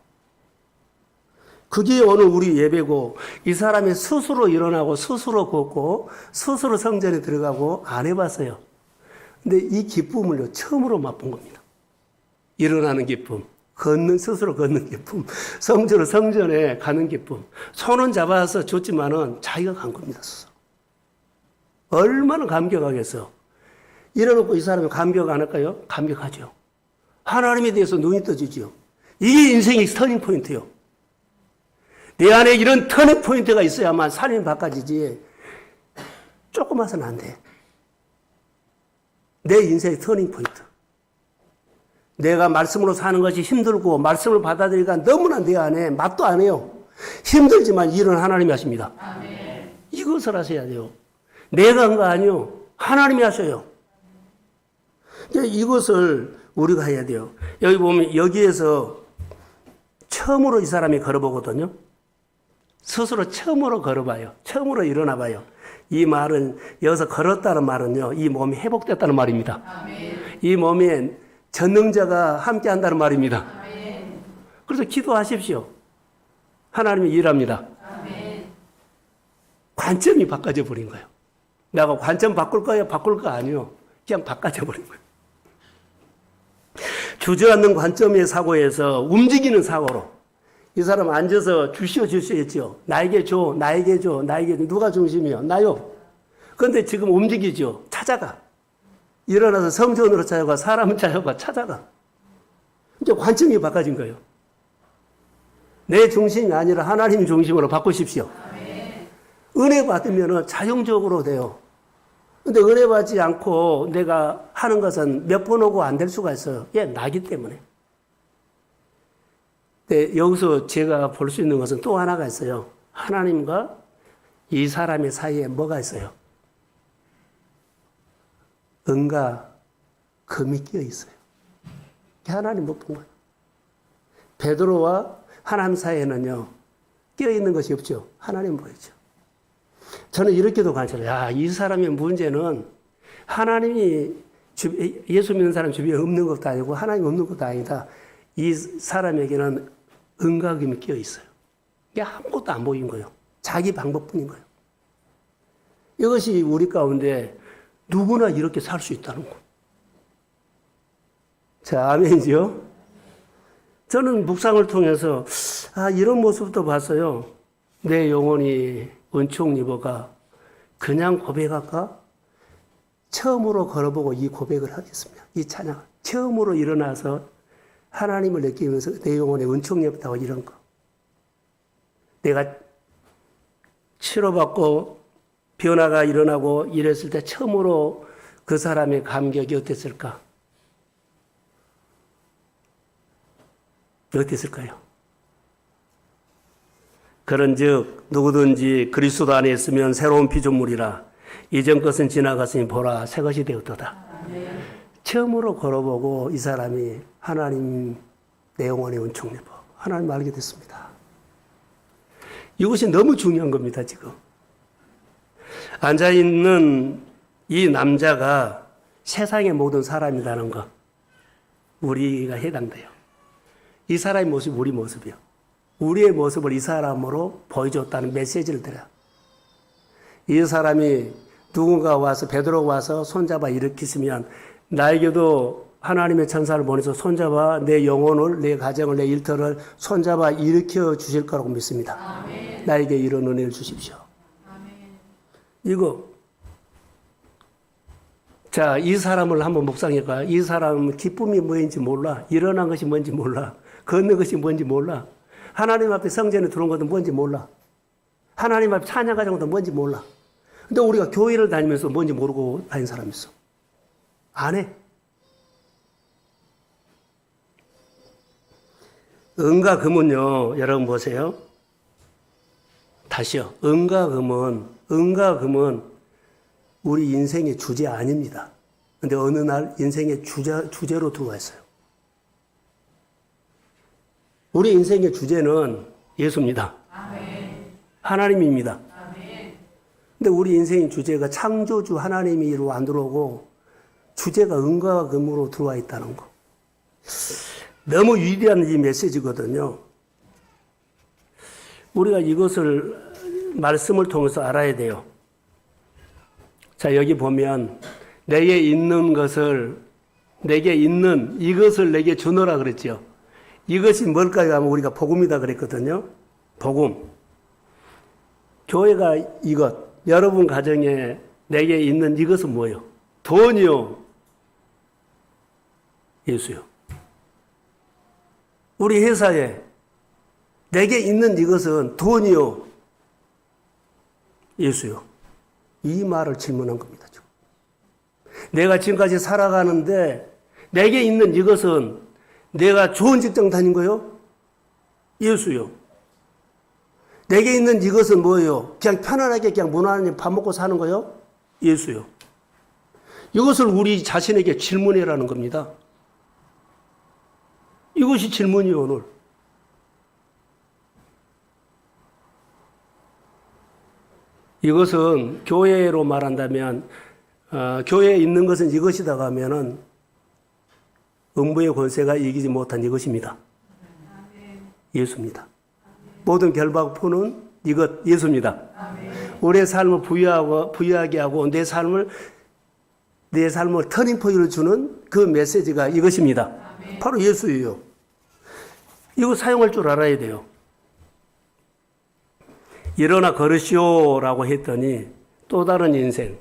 그게 오늘 우리 예배고 이 사람이 스스로 일어나고 스스로 걷고 스스로 성전에 들어가고 안 해봤어요. 근데 이 기쁨을 처음으로 맛본 겁니다. 일어나는 기쁨, 스스로 걷는 기쁨, 성전에 가는 기쁨. 손은 잡아서 줬지만은 자기가 간 겁니다. 스스로. 얼마나 감격하겠어. 이래놓고 이 사람이 감격 안 할까요? 감격하죠. 하나님에 대해서 눈이 떠지죠. 이게 인생의 터닝 포인트요. 내 안에 이런 터닝 포인트가 있어야만 삶이 바꿔지지. 조금 와서는 안 돼. 내 인생의 터닝 포인트. 내가 말씀으로 사는 것이 힘들고 말씀을 받아들이기가 너무나 내 안에 맛도 안 해요. 힘들지만 일은 하나님이 하십니다. 아멘. 이것을 하셔야 돼요. 내가 한 거 아니요. 하나님이 하셔요. 이것을 우리가 해야 돼요. 여기 보면 여기에서 처음으로 이 사람이 걸어보거든요. 스스로 처음으로 걸어봐요. 처음으로 일어나봐요. 이 말은 여기서 걸었다는 말은요. 이 몸이 회복됐다는 말입니다. 아멘. 이 몸에 전능자가 함께 한다는 말입니다. 그래서 기도하십시오. 하나님이 일합니다. 관점이 바꿔져 버린 거예요. 내가 관점 바꿀 거예요? 바꿀 거 아니요. 그냥 바꿔져 버린 거예요. 주저앉는 관점의 사고에서 움직이는 사고로. 이 사람 앉아서 주시오 했죠. 나에게 줘, 나에게 줘, 나에게 줘. 누가 중심이요? 나요. 그런데 지금 움직이죠. 찾아가. 일어나서 성전으로 찾아가, 사람을 찾아가. 이제 관점이 바꿔진 거예요. 내 중심이 아니라 하나님 중심으로 바꾸십시오. 은혜 받으면 자동적으로 돼요. 근데 은혜 받지 않고 내가 하는 것은 몇 번 오고 안 될 수가 있어요. 예, 나기 때문에. 근데 여기서 제가 볼 수 있는 것은 또 하나가 있어요. 하나님과 이 사람의 사이에 뭐가 있어요? 은과 금이 끼어 있어요. 하나님 못 본 거예요. 베드로와 하나님 사이에는요, 끼어 있는 것이 없죠. 하나님 보이죠. 저는 이렇게도 관찰해요. 야, 이 사람의 문제는 하나님이 예수 믿는 사람 주변에 없는 것도 아니고 하나님 없는 것도 아니다. 이 사람에게는 은과 금이 끼어 있어요. 이게 아무것도 안 보인 거예요. 자기 방법뿐인 거예요. 이것이 우리 가운데 누구나 이렇게 살 수 있다는 거. 자, 아멘이죠? 저는 묵상을 통해서 이런 모습도 봤어요. 내 영혼이 은총 입어가 그냥 고백할까? 처음으로 걸어보고 이 고백을 하겠습니다. 이 찬양. 처음으로 일어나서 하나님을 느끼면서 내 영혼에 은총 입었다고 이런 거. 내가 치료받고 변화가 일어나고 이랬을 때 처음으로 그 사람의 감격이 어땠을까? 어땠을까요? 그런즉 누구든지 그리스도 안에 있으면 새로운 피조물이라 이전 것은 지나갔으니 보라 새 것이 되었도다. 처음으로 걸어보고 이 사람이 하나님 내 영혼의 은총 입어 하나님 알게 됐습니다. 이것이 너무 중요한 겁니다. 지금 앉아있는 이 남자가 세상의 모든 사람이라는 것 우리가 해당돼요. 이 사람의 모습이 우리 모습이요. 우리의 모습을 이 사람으로 보여줬다는 메시지를 드려요. 이 사람이 누군가 와서 베드로가 와서 손잡아 일으키시면 나에게도 하나님의 천사를 보내서 손잡아 내 영혼을 내 가정을 내 일터를 손잡아 일으켜 주실 거라고 믿습니다. 아멘. 나에게 이런 은혜를 주십시오. 아멘. 이거 자, 이 사람을 한번 묵상해봐. 이 사람은 기쁨이 뭐인지 몰라. 일어난 것이 뭔지 몰라. 걷는 것이 뭔지 몰라. 하나님 앞에 성전에 들어온 것도 뭔지 몰라. 하나님 앞에 찬양하는 것도 뭔지 몰라. 근데 우리가 교회를 다니면서 뭔지 모르고 다닌 사람이 있어. 안 해. 은과 금은요, 여러분 보세요. 다시요. 은과 금은 우리 인생의 주제 아닙니다. 근데 어느 날 인생의 주제로 들어와 있어요. 우리 인생의 주제는 예수입니다. 아멘. 하나님입니다. 아멘. 근데 우리 인생의 주제가 창조주 하나님이로 안 들어오고 주제가 은과 금으로 들어와 있다는 거. 너무 위대한 이 메시지거든요. 우리가 이것을 말씀을 통해서 알아야 돼요. 자, 여기 보면 내게 있는 것을 내게 있는 이것을 내게 주노라 그랬죠. 이것이 뭘까요? 하면 우리가 복음이다 그랬거든요. 복음. 교회가 이것. 여러분 가정에 내게 있는 이것은 뭐예요? 돈이요. 예수요. 우리 회사에 내게 있는 이것은 돈이요. 예수요. 이 말을 질문한 겁니다. 지금. 내가 지금까지 살아가는데 내게 있는 이것은 내가 좋은 직장 다닌 거요? 예수요. 내게 있는 이것은 뭐예요? 그냥 편안하게 그냥 무난하게 밥 먹고 사는 거요? 예수요. 이것을 우리 자신에게 질문해라는 겁니다. 이것이 질문이요, 오늘. 이것은 교회로 말한다면, 교회에 있는 것은 이것이다 하면은 음부의 권세가 이기지 못한 이것입니다. 예수입니다. 모든 결박포는 이것 예수입니다. 우리의 삶을 부유하게 하고 내 삶을 터닝포인트를 주는 그 메시지가 이것입니다. 바로 예수예요. 이거 사용할 줄 알아야 돼요. 일어나 걸으시오라고 했더니 또 다른 인생,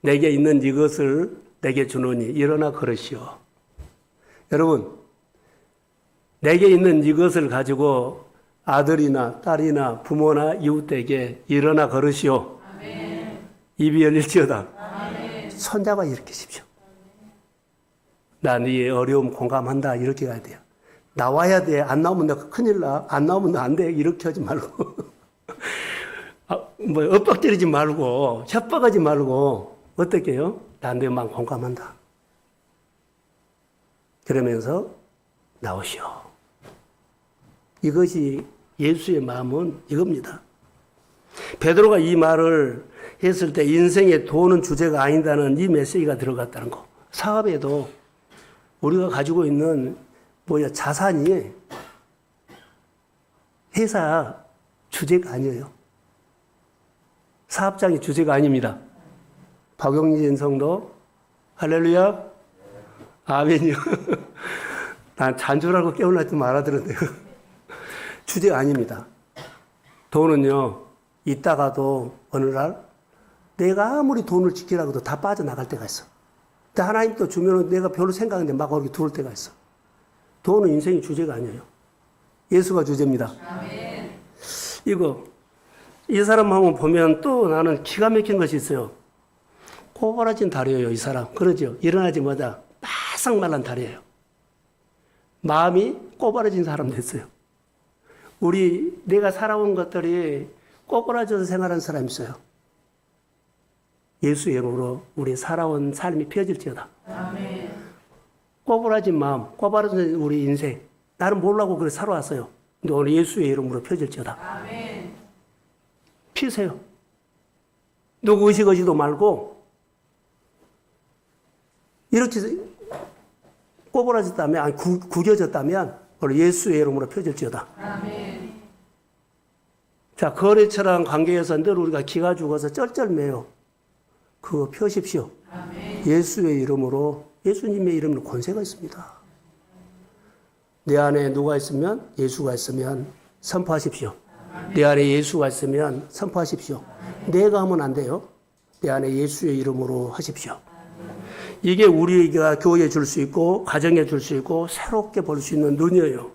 내게 있는 이것을 내게 주노니 일어나 걸으시오. 여러분, 내게 있는 이것을 가지고 아들이나 딸이나 부모나 이웃에게 일어나 걸으시오. 아멘. 입이 열릴지어다. 아멘. 손잡아 일으키십시오. 나 네 어려움 공감한다. 이렇게 가야 돼요. 나와야 돼. 안 나오면 내가 큰일 나. 안 나오면 나 안 돼. 이렇게 하지 말고. 엇박지르지 말고, 협박하지 말고, 어떻게 해요? 나 네 마음 공감한다. 그러면서 나오시오. 이것이 예수의 마음은 이겁니다. 베드로가 이 말을 했을 때 인생의 돈은 주제가 아니다는 이 메시지가 들어갔다는 거. 사업에도 우리가 가지고 있는 자산이 회사 주제가 아니에요. 사업장이 주제가 아닙니다. 박용진 성도 할렐루야 아멘이요. 난 잔줄알고 깨어날 줄 알아들었네요. 주제가 아닙니다. 돈은요, 있다가도 어느 날 내가 아무리 돈을 지키라고 해도 다 빠져나갈 때가 있어. 근데 하나님 또 주면은 내가 별로 생각했는데 막 거기 두를 때가 있어. 돈은 인생의 주제가 아니에요. 예수가 주제입니다. 아멘. 이 사람 한번 보면 또 나는 기가 막힌 것이 있어요. 꼬부라진 다리예요, 이 사람. 그러죠? 일어나자마자 바싹 말란 다리예요. 마음이 꼬부라진 사람 됐어요. 내가 살아온 것들이 꼬부라져서 생활하는 사람이 있어요. 예수의 이름으로 우리 살아온 삶이 펴질지어다. 아멘. 꼬부라진 마음, 꼬부라진 우리 인생. 나는 모르려고 그래 살아왔어요. 근데 오늘 예수의 이름으로 펴질지어다. 아멘. 피세요. 누구 의식하지도 말고 이렇게 꼬부라졌다면, 아니 구겨졌다면 오늘 예수의 이름으로 펴질지어다. 아멘. 자, 거래처랑 관계에서 늘 우리가 기가 죽어서 쩔쩔매요. 그거 펴십시오. 아멘. 예수의 이름으로, 예수님의 이름으로 권세가 있습니다. 내 안에 누가 있으면, 예수가 있으면 선포하십시오. 아멘. 내 안에 예수가 있으면 선포하십시오. 아멘. 내가 하면 안 돼요. 내 안에 예수의 이름으로 하십시오. 이게 우리가 교회에 줄 수 있고 가정에 줄 수 있고 새롭게 볼 수 있는 눈이에요.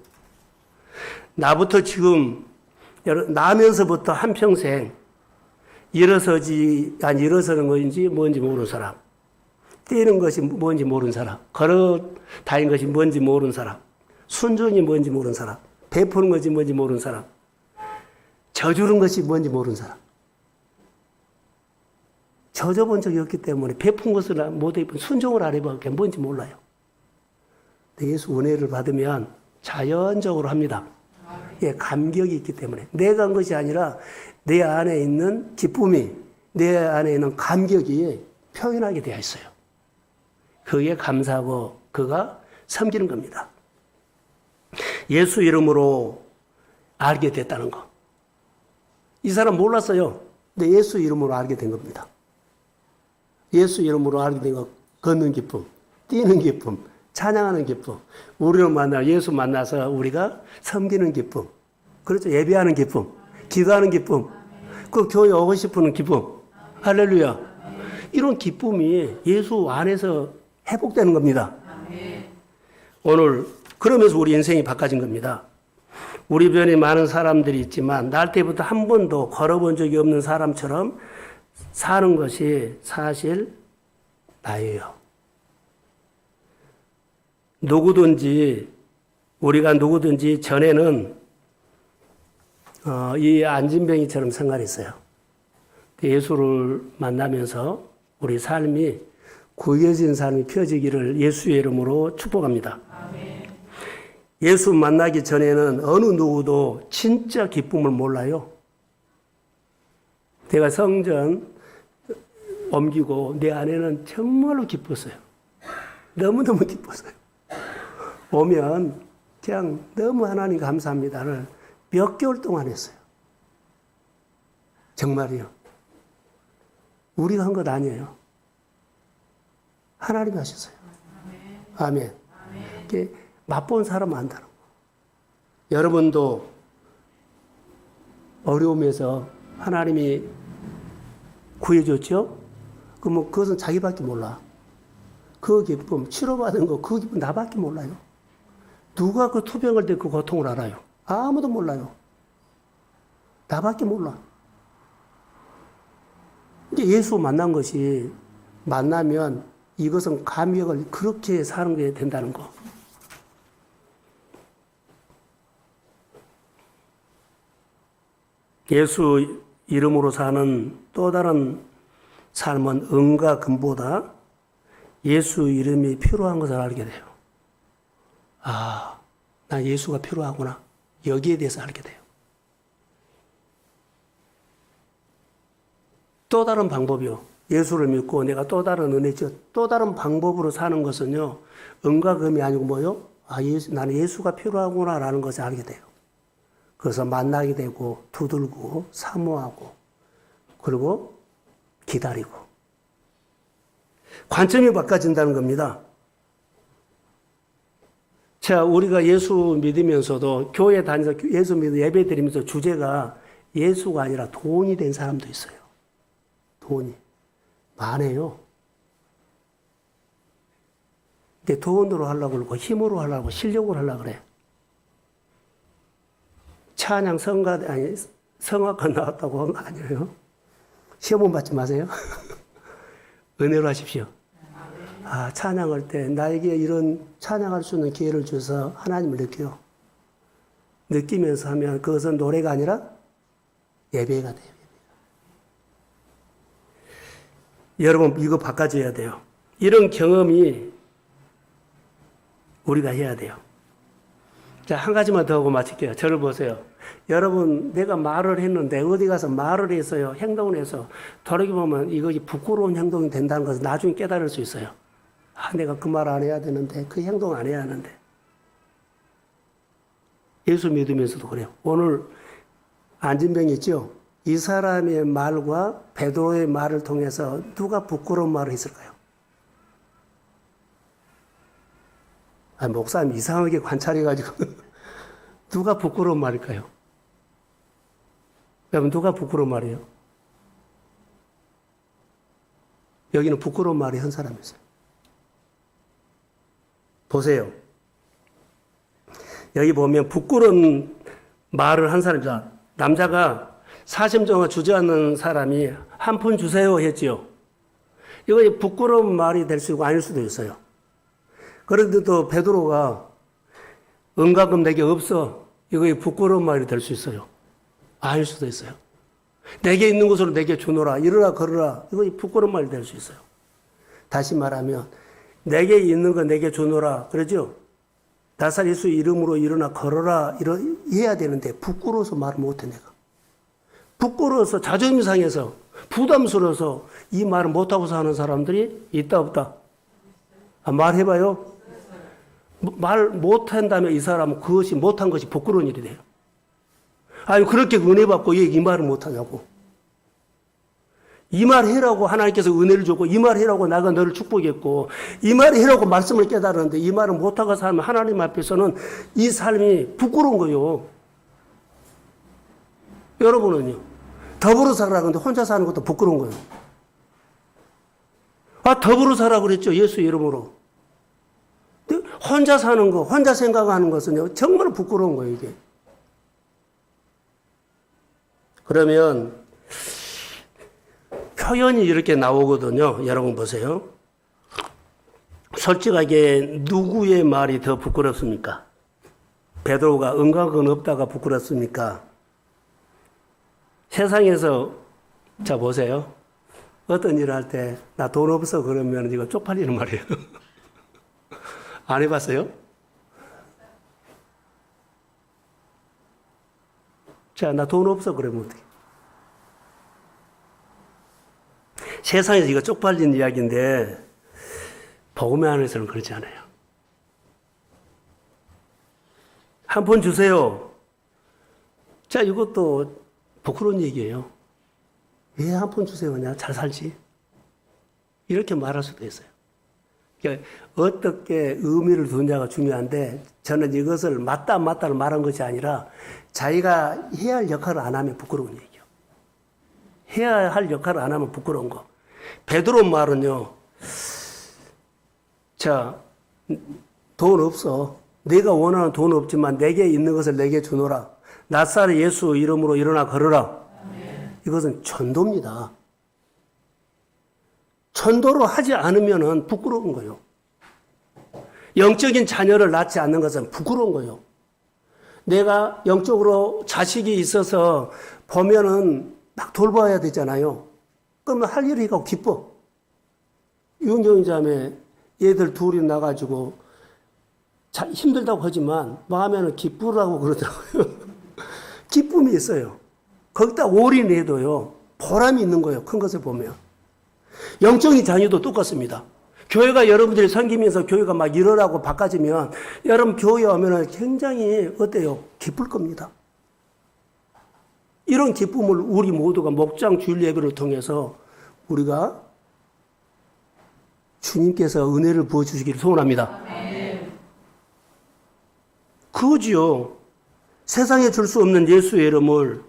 나부터 지금 나면서부터 한평생 일어서는 것인지 뭔지 모르는 사람, 뛰는 것이 뭔지 모르는 사람, 걸어 다니는 것이 뭔지 모르는 사람, 순종이 뭔지 모르는 사람, 베푸는 것이 뭔지 모르는 사람, 져주는 것이 뭔지 모르는 사람. 져줘본 적이 없기 때문에 베푼 것을 못해본 순종을 안 해본 게 뭔지 몰라요. 근데 예수 은혜를 받으면 자연적으로 합니다. 예, 감격이 있기 때문에. 내가 한 것이 아니라 내 안에 있는 기쁨이, 내 안에 있는 감격이 표현하게 되어 있어요. 그게 감사하고 그가 섬기는 겁니다. 예수 이름으로 알게 됐다는 거. 이 사람 몰랐어요. 근데 예수 이름으로 알게 된 겁니다. 예수 이름으로 알게 된 것, 걷는 기쁨, 뛰는 기쁨, 찬양하는 기쁨, 우리를 예수 만나서 우리가 섬기는 기쁨, 그렇죠? 예배하는 기쁨, 기도하는 기쁨, 그 교회 오고 싶은 기쁨, 할렐루야. 이런 기쁨이 예수 안에서 회복되는 겁니다. 오늘 그러면서 우리 인생이 바꿔진 겁니다. 우리 변에 많은 사람들이 있지만 날 때부터 한 번도 걸어본 적이 없는 사람처럼 사는 것이 사실 나예요. 우리가 누구든지 전에는 이 안진뱅이처럼 생활했어요. 예수를 만나면서 우리 삶이 구겨진 삶이 펴지기를 예수의 이름으로 축복합니다. 아멘. 예수 만나기 전에는 어느 누구도 진짜 기쁨을 몰라요. 내가 성전 옮기고 내 안에는 정말로 기뻤어요. 너무너무 기뻤어요. 오면 그냥 너무 하나님 감사합니다를 몇 개월 동안 했어요. 정말이요. 우리가 한 것 아니에요. 하나님이 하셨어요. 아멘. 이게 맛본 사람은 안다는 거. 여러분도 어려움에서 하나님이 구해줬죠? 그러면 그것은 자기밖에 몰라. 그 기쁨, 치료받은 거, 그 기쁨 나밖에 몰라요. 누가 그 투병할 때 그 고통을 알아요? 아무도 몰라요. 나밖에 몰라. 이제 예수 만난 것이, 만나면 이것은 감격을 그렇게 사는 게 된다는 거. 예수 이름으로 사는 또 다른 삶은 은과 금보다 예수 이름이 필요한 것을 알게 돼요. 아, 나 예수가 필요하구나. 여기에 대해서 알게 돼요. 또 다른 방법이요. 예수를 믿고 내가 또 다른 은혜죠. 또 다른 방법으로 사는 것은요. 은과 금이 아니고 뭐요? 아, 나는 예수가 필요하구나라는 것을 알게 돼요. 그래서 만나게 되고 두들고 사모하고 그리고 기다리고 관점이 바꿔진다는 겁니다. 자, 우리가 예수 믿으면서도 교회 다니면서 예수 믿어 예배 드리면서 주제가 예수가 아니라 돈이 된 사람도 있어요. 돈이 많아요. 근데 돈으로 하려고 그러고 힘으로 하려고 실력으로 하려고 그래. 찬양 성악가 나왔다고 한 거 아니에요? 시험은 받지 마세요. 은혜로 하십시오. 아, 찬양할 때 나에게 이런 찬양할 수 있는 기회를 줘서 하나님을 느껴요. 느끼면서 하면 그것은 노래가 아니라 예배가 돼요. 여러분, 이거 바꿔줘야 돼요. 이런 경험이 우리가 해야 돼요. 자, 한 가지만 더 하고 마칠게요. 저를 보세요. 여러분, 내가 말을 했는데 어디 가서 말을 해서요, 행동을 해서 돌이켜보면 이것이 부끄러운 행동이 된다는 것을 나중에 깨달을 수 있어요. 아, 내가 그 말 안 해야 되는데, 그 행동 안 해야 하는데. 예수 믿으면서도 그래요. 오늘 안진병이 있죠? 이 사람의 말과 베드로의 말을 통해서 누가 부끄러운 말을 했을까요? 아, 목사님 이상하게 관찰해가지고 누가 부끄러운 말일까요? 여러분, 누가 부끄러운 말이에요? 여기는 부끄러운 말이 한 사람이 있어요. 보세요. 여기 보면 부끄러운 말을 한 사람이다. 남자가 사심정을 주저하는 사람이 한 푼 주세요 했지요. 이거 부끄러운 말이 될 수 있고 아닐 수도 있어요. 그런데 또 베드로가 은과 금 내게 없어. 이거 부끄러운 말이 될 수 있어요. 아닐 수도 있어요. 내게 있는 것으로 내게 주노라. 이러라 걸으라. 이거 부끄러운 말이 될 수 있어요. 다시 말하면 내게 있는 거 내게 주노라. 그러죠? 나살 예수 이름으로 일어나 걸어라. 해야 되는데 부끄러워서 말 못해 내가. 부끄러워서 자존심 상해서 부담스러워서 이 말을 못하고 사는 사람들이 있다 없다? 아, 말해봐요. 말 못한다면 이 사람은 그것이 못한 것이 부끄러운 일이 돼요. 아니 그렇게 은혜 받고 이 말을 못하냐고. 이 말 해라고 하나님께서 은혜를 줬고 이 말 해라고 나가 너를 축복했고 이 말 해라고 말씀을 깨달았는데 이 말을 못하고 살면 하나님 앞에서는 이 삶이 부끄러운 거예요. 여러분은요. 더불어 살아라 근데 혼자 사는 것도 부끄러운 거예요. 아, 더불어 살아 그랬죠. 예수 이름으로. 혼자 사는 거, 혼자 생각하는 것은요. 정말 부끄러운 거예요, 이게. 그러면 표현이 이렇게 나오거든요. 여러분 보세요. 솔직하게 누구의 말이 더 부끄럽습니까? 베드로가 은각은 없다가 부끄럽습니까? 세상에서 자 보세요. 어떤 일을 할 때 나 돈 없어 그러면 이거 쪽팔리는 말이에요. 안 해봤어요? 자, 나 돈 없어 그러면 어떡해? 세상에서 이거 쪽팔리는 이야기인데 복음의 안에서는 그렇지 않아요. 한 푼 주세요. 자, 이것도 부끄러운 얘기예요. 왜 한 푼 주세요? 내가 잘 살지. 이렇게 말할 수도 있어요. 그러니까 어떻게 의미를 두느냐가 중요한데 저는 이것을 맞다 안 맞다를 말한 것이 아니라 자기가 해야 할 역할을 안 하면 부끄러운 얘기예요. 해야 할 역할을 안 하면 부끄러운 거. 베드로 말은요. 자, 돈 없어. 내가 원하는 돈 없지만 내게 있는 것을 내게 주노라. 나사렛 예수 이름으로 일어나 걸어라. 이것은 전도입니다. 전도를 하지 않으면 부끄러운 거예요. 영적인 자녀를 낳지 않는 것은 부끄러운 거예요. 내가 영적으로 자식이 있어서 보면은 막 돌봐야 되잖아요. 그러면 할 일이 있고 기뻐. 윤정이 자매 얘들 둘이 나가지고 힘들다고 하지만 마음에는 기쁘라고 그러더라고요. 기쁨이 있어요. 거기다 올인해도요. 보람이 있는 거예요. 큰 것을 보면. 영적인 자녀도 똑같습니다. 교회가 여러분들이 섬기면서 교회가 막 일어나고 바꿔지면 여러분 교회에 오면 굉장히 어때요? 기쁠 겁니다. 이런 기쁨을 우리 모두가 목장 주일 예배를 통해서 우리가 주님께서 은혜를 부어주시기를 소원합니다. 그거지요. 세상에 줄 수 없는 예수의 이름을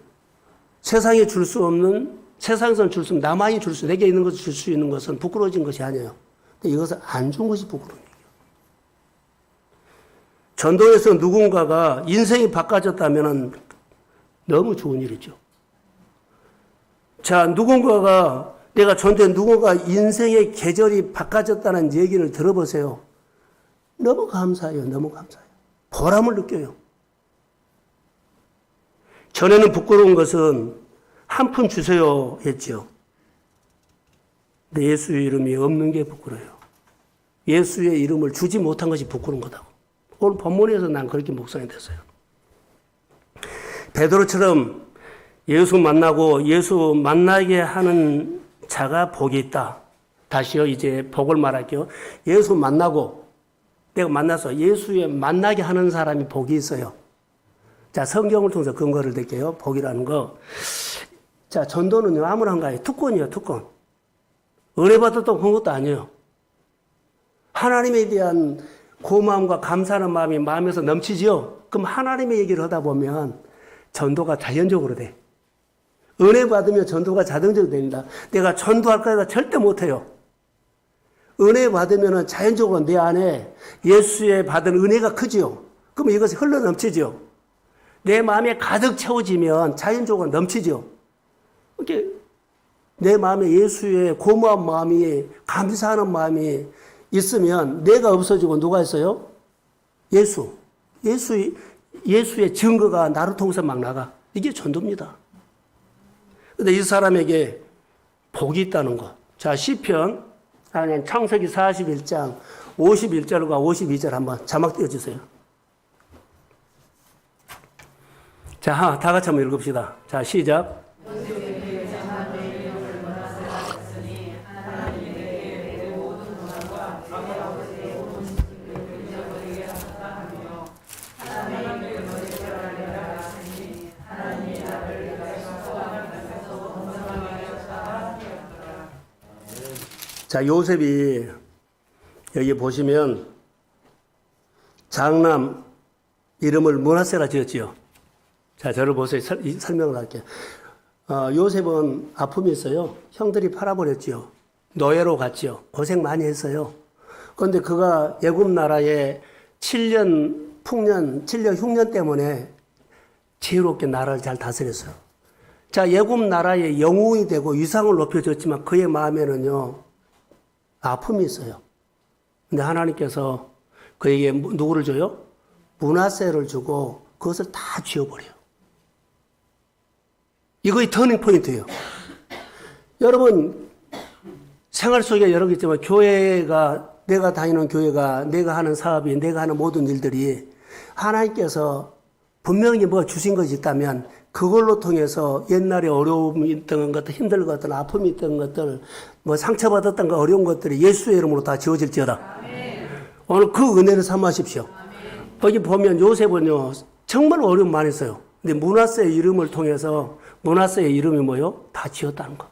세상에 줄 수 없는 세상에서는 줄 수 없는 나만이 줄 수 내게 있는 것을 줄 수 있는 것은 부끄러워진 것이 아니에요. 근데 이것을 안 준 것이 부끄러운 얘기예요. 전도에서 누군가가 인생이 바꿔졌다면 너무 좋은 일이죠. 자, 누군가가 내가 전도에 누군가 인생의 계절이 바꿔졌다는 얘기를 들어보세요. 너무 감사해요. 너무 감사해요. 보람을 느껴요. 전에는 부끄러운 것은 한 푼 주세요 했죠. 근데 예수의 이름이 없는 게 부끄러워요. 예수의 이름을 주지 못한 것이 부끄러운 거다고. 오늘 본문에서 난 그렇게 묵상이 됐어요. 베드로처럼 예수 만나고 예수 만나게 하는 자가 복이 있다. 다시요, 이제 복을 말할게요. 예수 만나고 내가 만나서 예수에 만나게 하는 사람이 복이 있어요. 자, 성경을 통해서 근거를 댈게요. 복이라는 거. 자, 전도는요, 아무런가요? 특권이에요, 특권. 은혜 받았다고 그런 것도 아니에요. 하나님에 대한 고마움과 감사하는 마음이 마음에서 넘치지요? 그럼 하나님의 얘기를 하다 보면 전도가 자연적으로 돼. 은혜 받으면 전도가 자동적으로 됩니다. 내가 전도할 거다 절대 못해요. 은혜 받으면 자연적으로 내 안에 예수의 받은 은혜가 크지요. 그러면 이것이 흘러 넘치죠. 내 마음에 가득 채워지면 자연적으로 넘치죠. 이렇게 내 마음에 예수의 고마운 마음이 감사하는 마음이 있으면 내가 없어지고 누가 있어요? 예수의 증거가 나를 통해서 막 나가. 이게 전도입니다. 근데 이 사람에게 복이 있다는 것. 자, 시편 아니 창세기 41장 51절과 52절 한번 자막 띄워주세요. 자, 다 같이 한번 읽읍시다. 자, 시작. 자, 요셉이 여기 보시면 장남 이름을 므낫세라 지었지요. 자, 저를 보세요. 설명을 할게요. 요셉은 아픔이 있어요. 형들이 팔아버렸지요. 노예로 갔지요. 고생 많이 했어요. 그런데 그가 애굽 나라에 7년 흉년 때문에 지혜롭게 나라를 잘 다스렸어요. 자, 애굽 나라의 영웅이 되고 위상을 높여줬지만 그의 마음에는요, 아픔이 있어요. 근데 하나님께서 그에게 누구를 줘요? 므낫세를 주고 그것을 다 지워버려요. 이거의 터닝 포인트예요. 여러분, 생활 속에 여러 개 있지만 교회가, 내가 다니는 교회가, 내가 하는 사업이, 내가 하는 모든 일들이 하나님께서 분명히 뭐 주신 것이 있다면 그걸로 통해서 옛날에 어려움이 있던 것들, 힘든 것들, 아픔이 있던 것들, 뭐 상처받았던 거 어려운 것들이 예수의 이름으로 다 지워질지어다. 아멘. 오늘 그 은혜를 삼으십시오. 거기 보면 요셉은요, 정말 어려움 많이 했어요. 근데 문하세의 이름을 통해서 문하세의 이름이 뭐요? 다 지었다는 거.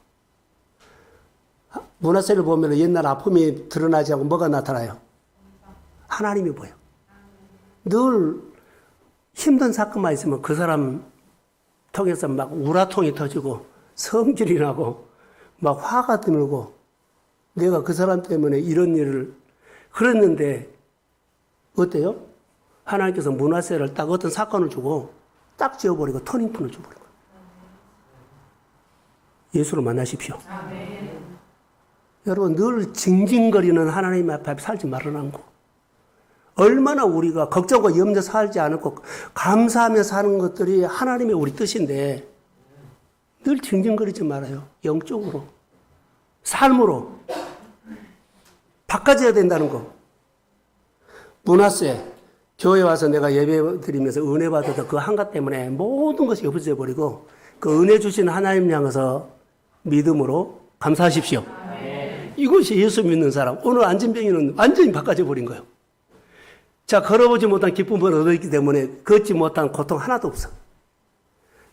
문하세를 보면 옛날 아픔이 드러나지 않고 뭐가 나타나요? 하나님이 보여. 늘 힘든 사건만 있으면 그 사람 통해서 막 우라통이 터지고 성질이 나고 막 화가 들고 내가 그 사람 때문에 이런 일을 그랬는데 어때요? 하나님께서 문하세를 딱 어떤 사건을 주고 딱 지어버리고 터닝폰을 줘버린 거예요. 예수를 만나십시오. 아멘. 여러분 늘 징징거리는 하나님 앞에 살지 말라는 거. 얼마나 우리가 걱정과 염려 살지 않고 감사하며 사는 것들이 하나님의 우리 뜻인데 늘 징징거리지 말아요. 영적으로. 삶으로. 바꿔져야 된다는 거. 문하세. 교회 와서 내가 예배 드리면서 은혜 받아서 그 한가 때문에 모든 것이 없어져 버리고 그 은혜 주신 하나님 향해서 믿음으로 감사하십시오. 네. 이것이 예수 믿는 사람. 오늘 안진병이는 완전히 바꿔져 버린 거예요. 자, 걸어보지 못한 기쁨을 얻었기 때문에 걷지 못한 고통 하나도 없어.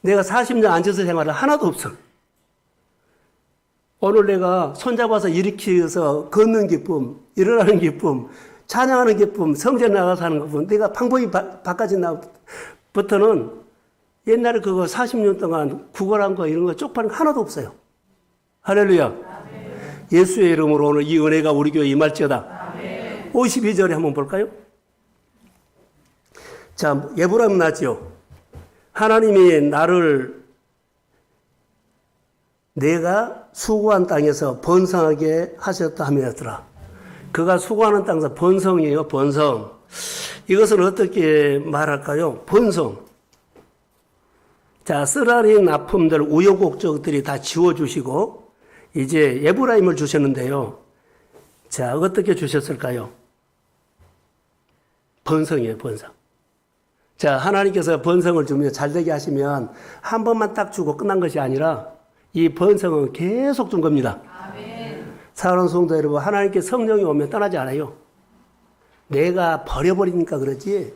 내가 40년 앉아서 생활을 하나도 없어. 오늘 내가 손잡아서 일으켜서 걷는 기쁨, 일어나는 기쁨, 찬양하는 기쁨, 성전 나가서 하는 기쁨, 내가 방법이 바꿔진 날부터는 옛날에 그거 40년 동안 구걸한 거 이런 거 쪽팔린 거 하나도 없어요. 할렐루야. 아멘. 예수의 이름으로 오늘 이 은혜가 우리 교회에 임할지어다. 아멘. 52절에 한번 볼까요? 자, 예브라임 나지요. 하나님이 나를 내가 수고한 땅에서 번성하게 하셨다 하였더라. 그가 수고하는 땅에서 번성이에요, 번성. 이것은 어떻게 말할까요? 번성. 자, 쓰라린 아픔들, 우여곡절들이 다 지워주시고, 이제 에브라임을 주셨는데요. 자, 어떻게 주셨을까요? 번성이에요, 번성. 자, 하나님께서 번성을 주면 잘되게 하시면 한 번만 딱 주고 끝난 것이 아니라 이 번성은 계속 준 겁니다. 사랑하는 성도 여러분, 하나님께 성령이 오면 떠나지 않아요. 내가 버려버리니까 그러지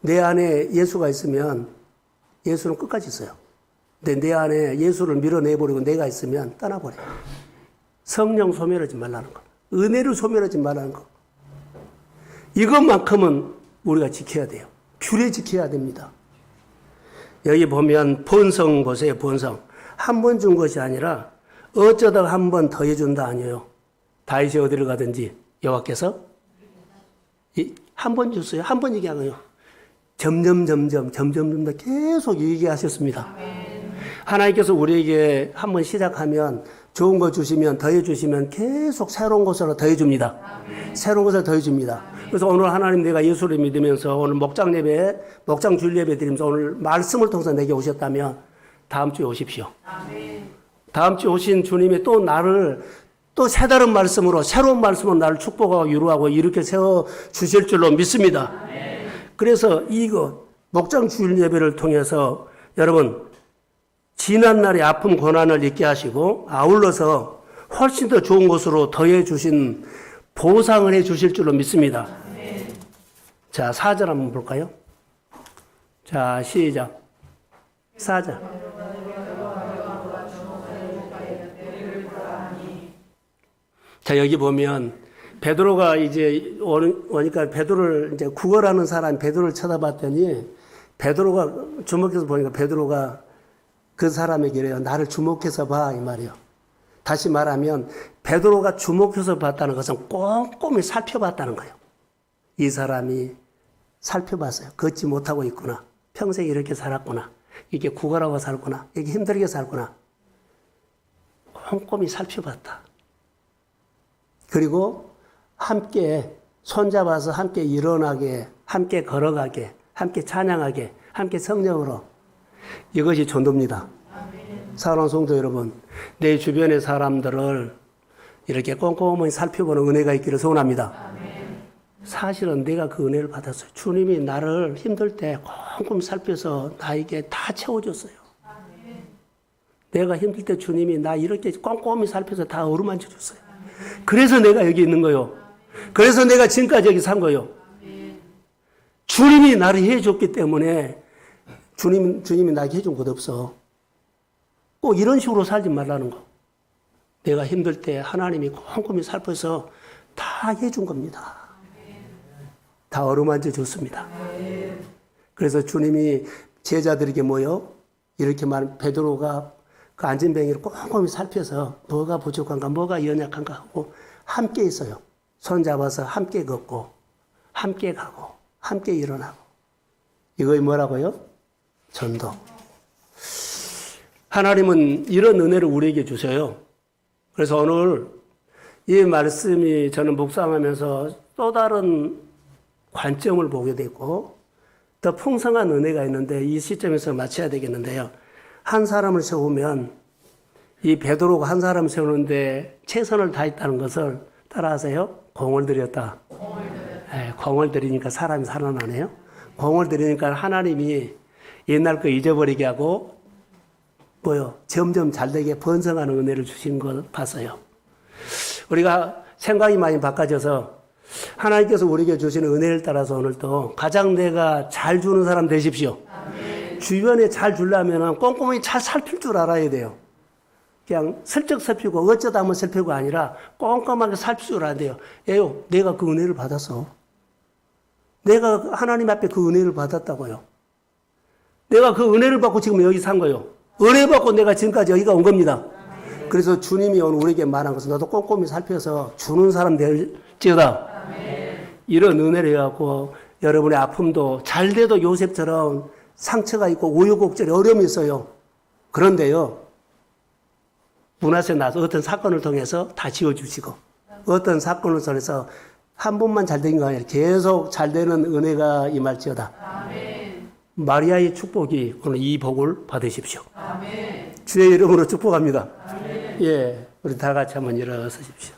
내 안에 예수가 있으면 예수는 끝까지 있어요. 근데 내 안에 예수를 밀어내버리고 내가 있으면 떠나버려요. 성령 소멸하지 말라는 거. 은혜를 소멸하지 말라는 거. 이것만큼은 우리가 지켜야 돼요. 규례 지켜야 됩니다. 여기 보면 본성 보세요. 본성. 한 번 준 것이 아니라 어쩌다가 한 번 더 해준다 아니에요. 다윗이 어디를 가든지 여호와께서 한 번 줬어요. 한 번 얘기하고요. 점점 계속 얘기하셨습니다. 하나님께서 우리에게 한 번 시작하면 좋은 거 주시면 더해 주시면 계속 새로운 것으로 더해 줍니다. 새로운 것을 더해 줍니다. 그래서 오늘 하나님 내가 예수를 믿으면서 오늘 목장 예배, 목장 주일 예배 드리면서 오늘 말씀을 통해서 내게 오셨다면 다음 주에 오십시오. 다음 주에 오신 주님이 또 나를 또 새다른 말씀으로 새로운 말씀으로 나를 축복하고 위로하고 이렇게 세워 주실 줄로 믿습니다. 그래서 이거 목장 주일 예배를 통해서 여러분 지난 날의 아픔 고난을 잊게 하시고 아울러서 훨씬 더 좋은 것으로 더해 주신 보상을 해 주실 줄로 믿습니다. 자, 4절 한번 볼까요? 자, 시작. 4절. 자, 여기 보면 베드로가 이제 오니까 베드로를 이제 구걸하는 사람 베드로를 쳐다봤더니 베드로가 주목해서 보니까 베드로가 그 사람에게 이래요. 나를 주목해서 봐 이 말이에요. 다시 말하면 베드로가 주목해서 봤다는 것은 꼼꼼히 살펴봤다는 거예요. 이 사람이 살펴봤어요. 걷지 못하고 있구나. 평생 이렇게 살았구나. 이게 구걸하고 살구나. 이게 힘들게 살구나. 꼼꼼히 살펴봤다. 그리고 함께 손잡아서 함께 일어나게, 함께 걸어가게, 함께 찬양하게, 함께 성령으로. 이것이 전도입니다. 사랑하는 성도 여러분, 내 주변의 사람들을 이렇게 꼼꼼히 살펴보는 은혜가 있기를 소원합니다. 사실은 내가 그 은혜를 받았어요. 주님이 나를 힘들 때 꼼꼼히 살펴서 나에게 다 채워줬어요. 내가 힘들 때 주님이 나 이렇게 꼼꼼히 살펴서 다 어루만져 줬어요. 그래서 내가 여기 있는 거요. 그래서 내가 지금까지 여기 산 거요. 주님이 나를 해줬기 때문에 주님이 나에게 해준 것 없어. 꼭 이런 식으로 살지 말라는 거. 내가 힘들 때 하나님이 꼼꼼히 살펴서 다 해준 겁니다. 다 어루만져 줬습니다. 그래서 주님이 제자들에게 이렇게 베드로가 그 안진뱅이를 꼼꼼히 살펴서 뭐가 부족한가, 뭐가 연약한가 하고 함께 있어요. 손 잡아서 함께 걷고, 함께 가고, 함께 일어나고. 이거 뭐라고요? 전도. 하나님은 이런 은혜를 우리에게 주셔요. 그래서 오늘 이 말씀이 저는 묵상하면서 또 다른 관점을 보게 됐고, 더 풍성한 은혜가 있는데 이 시점에서 마쳐야 되겠는데요. 한 사람을 세우면 이 베드로가 한 사람을 세우는데 최선을 다했다는 것을 따라하세요. 공을 들였다. 공을 들이니까 사람이 살아나네요. 공을 들이니까 하나님이 옛날 거 잊어버리게 하고 점점 잘되게 번성하는 은혜를 주신 걸 봤어요. 우리가 생각이 많이 바꿔져서 하나님께서 우리에게 주시는 은혜를 따라서 오늘도 가장 내가 잘 주는 사람 되십시오. 아멘. 주변에 잘 주려면 꼼꼼히 잘 살필 줄 알아야 돼요. 그냥 슬쩍 살피고 어쩌다 한번 살피고 아니라 꼼꼼하게 살필 줄 알아야 돼요. 내가 그 은혜를 받았어. 내가 하나님 앞에 그 은혜를 받았다고요. 내가 그 은혜를 받고 지금 여기 산 거예요. 은혜 받고 내가 지금까지 여기가 온 겁니다. 아멘. 그래서 주님이 오늘 우리에게 말한 것은 너도 꼼꼼히 살펴서 주는 사람 될지어다. 이런 은혜를 해갖고 여러분의 아픔도 잘 돼도 요셉처럼 상처가 있고 우여곡절에 어려움이 있어요. 그런데요, 문화세 나서 어떤 사건을 통해서 다 지워주시고 어떤 사건을 통해서 한 번만 잘 된 거 아니라 계속 잘 되는 은혜가 임할지어다. 아멘. 마리아의 축복이 오늘 이 복을 받으십시오. 아멘. 주의 이름으로 축복합니다. 아멘. 예, 우리 다 같이 한번 일어서십시오.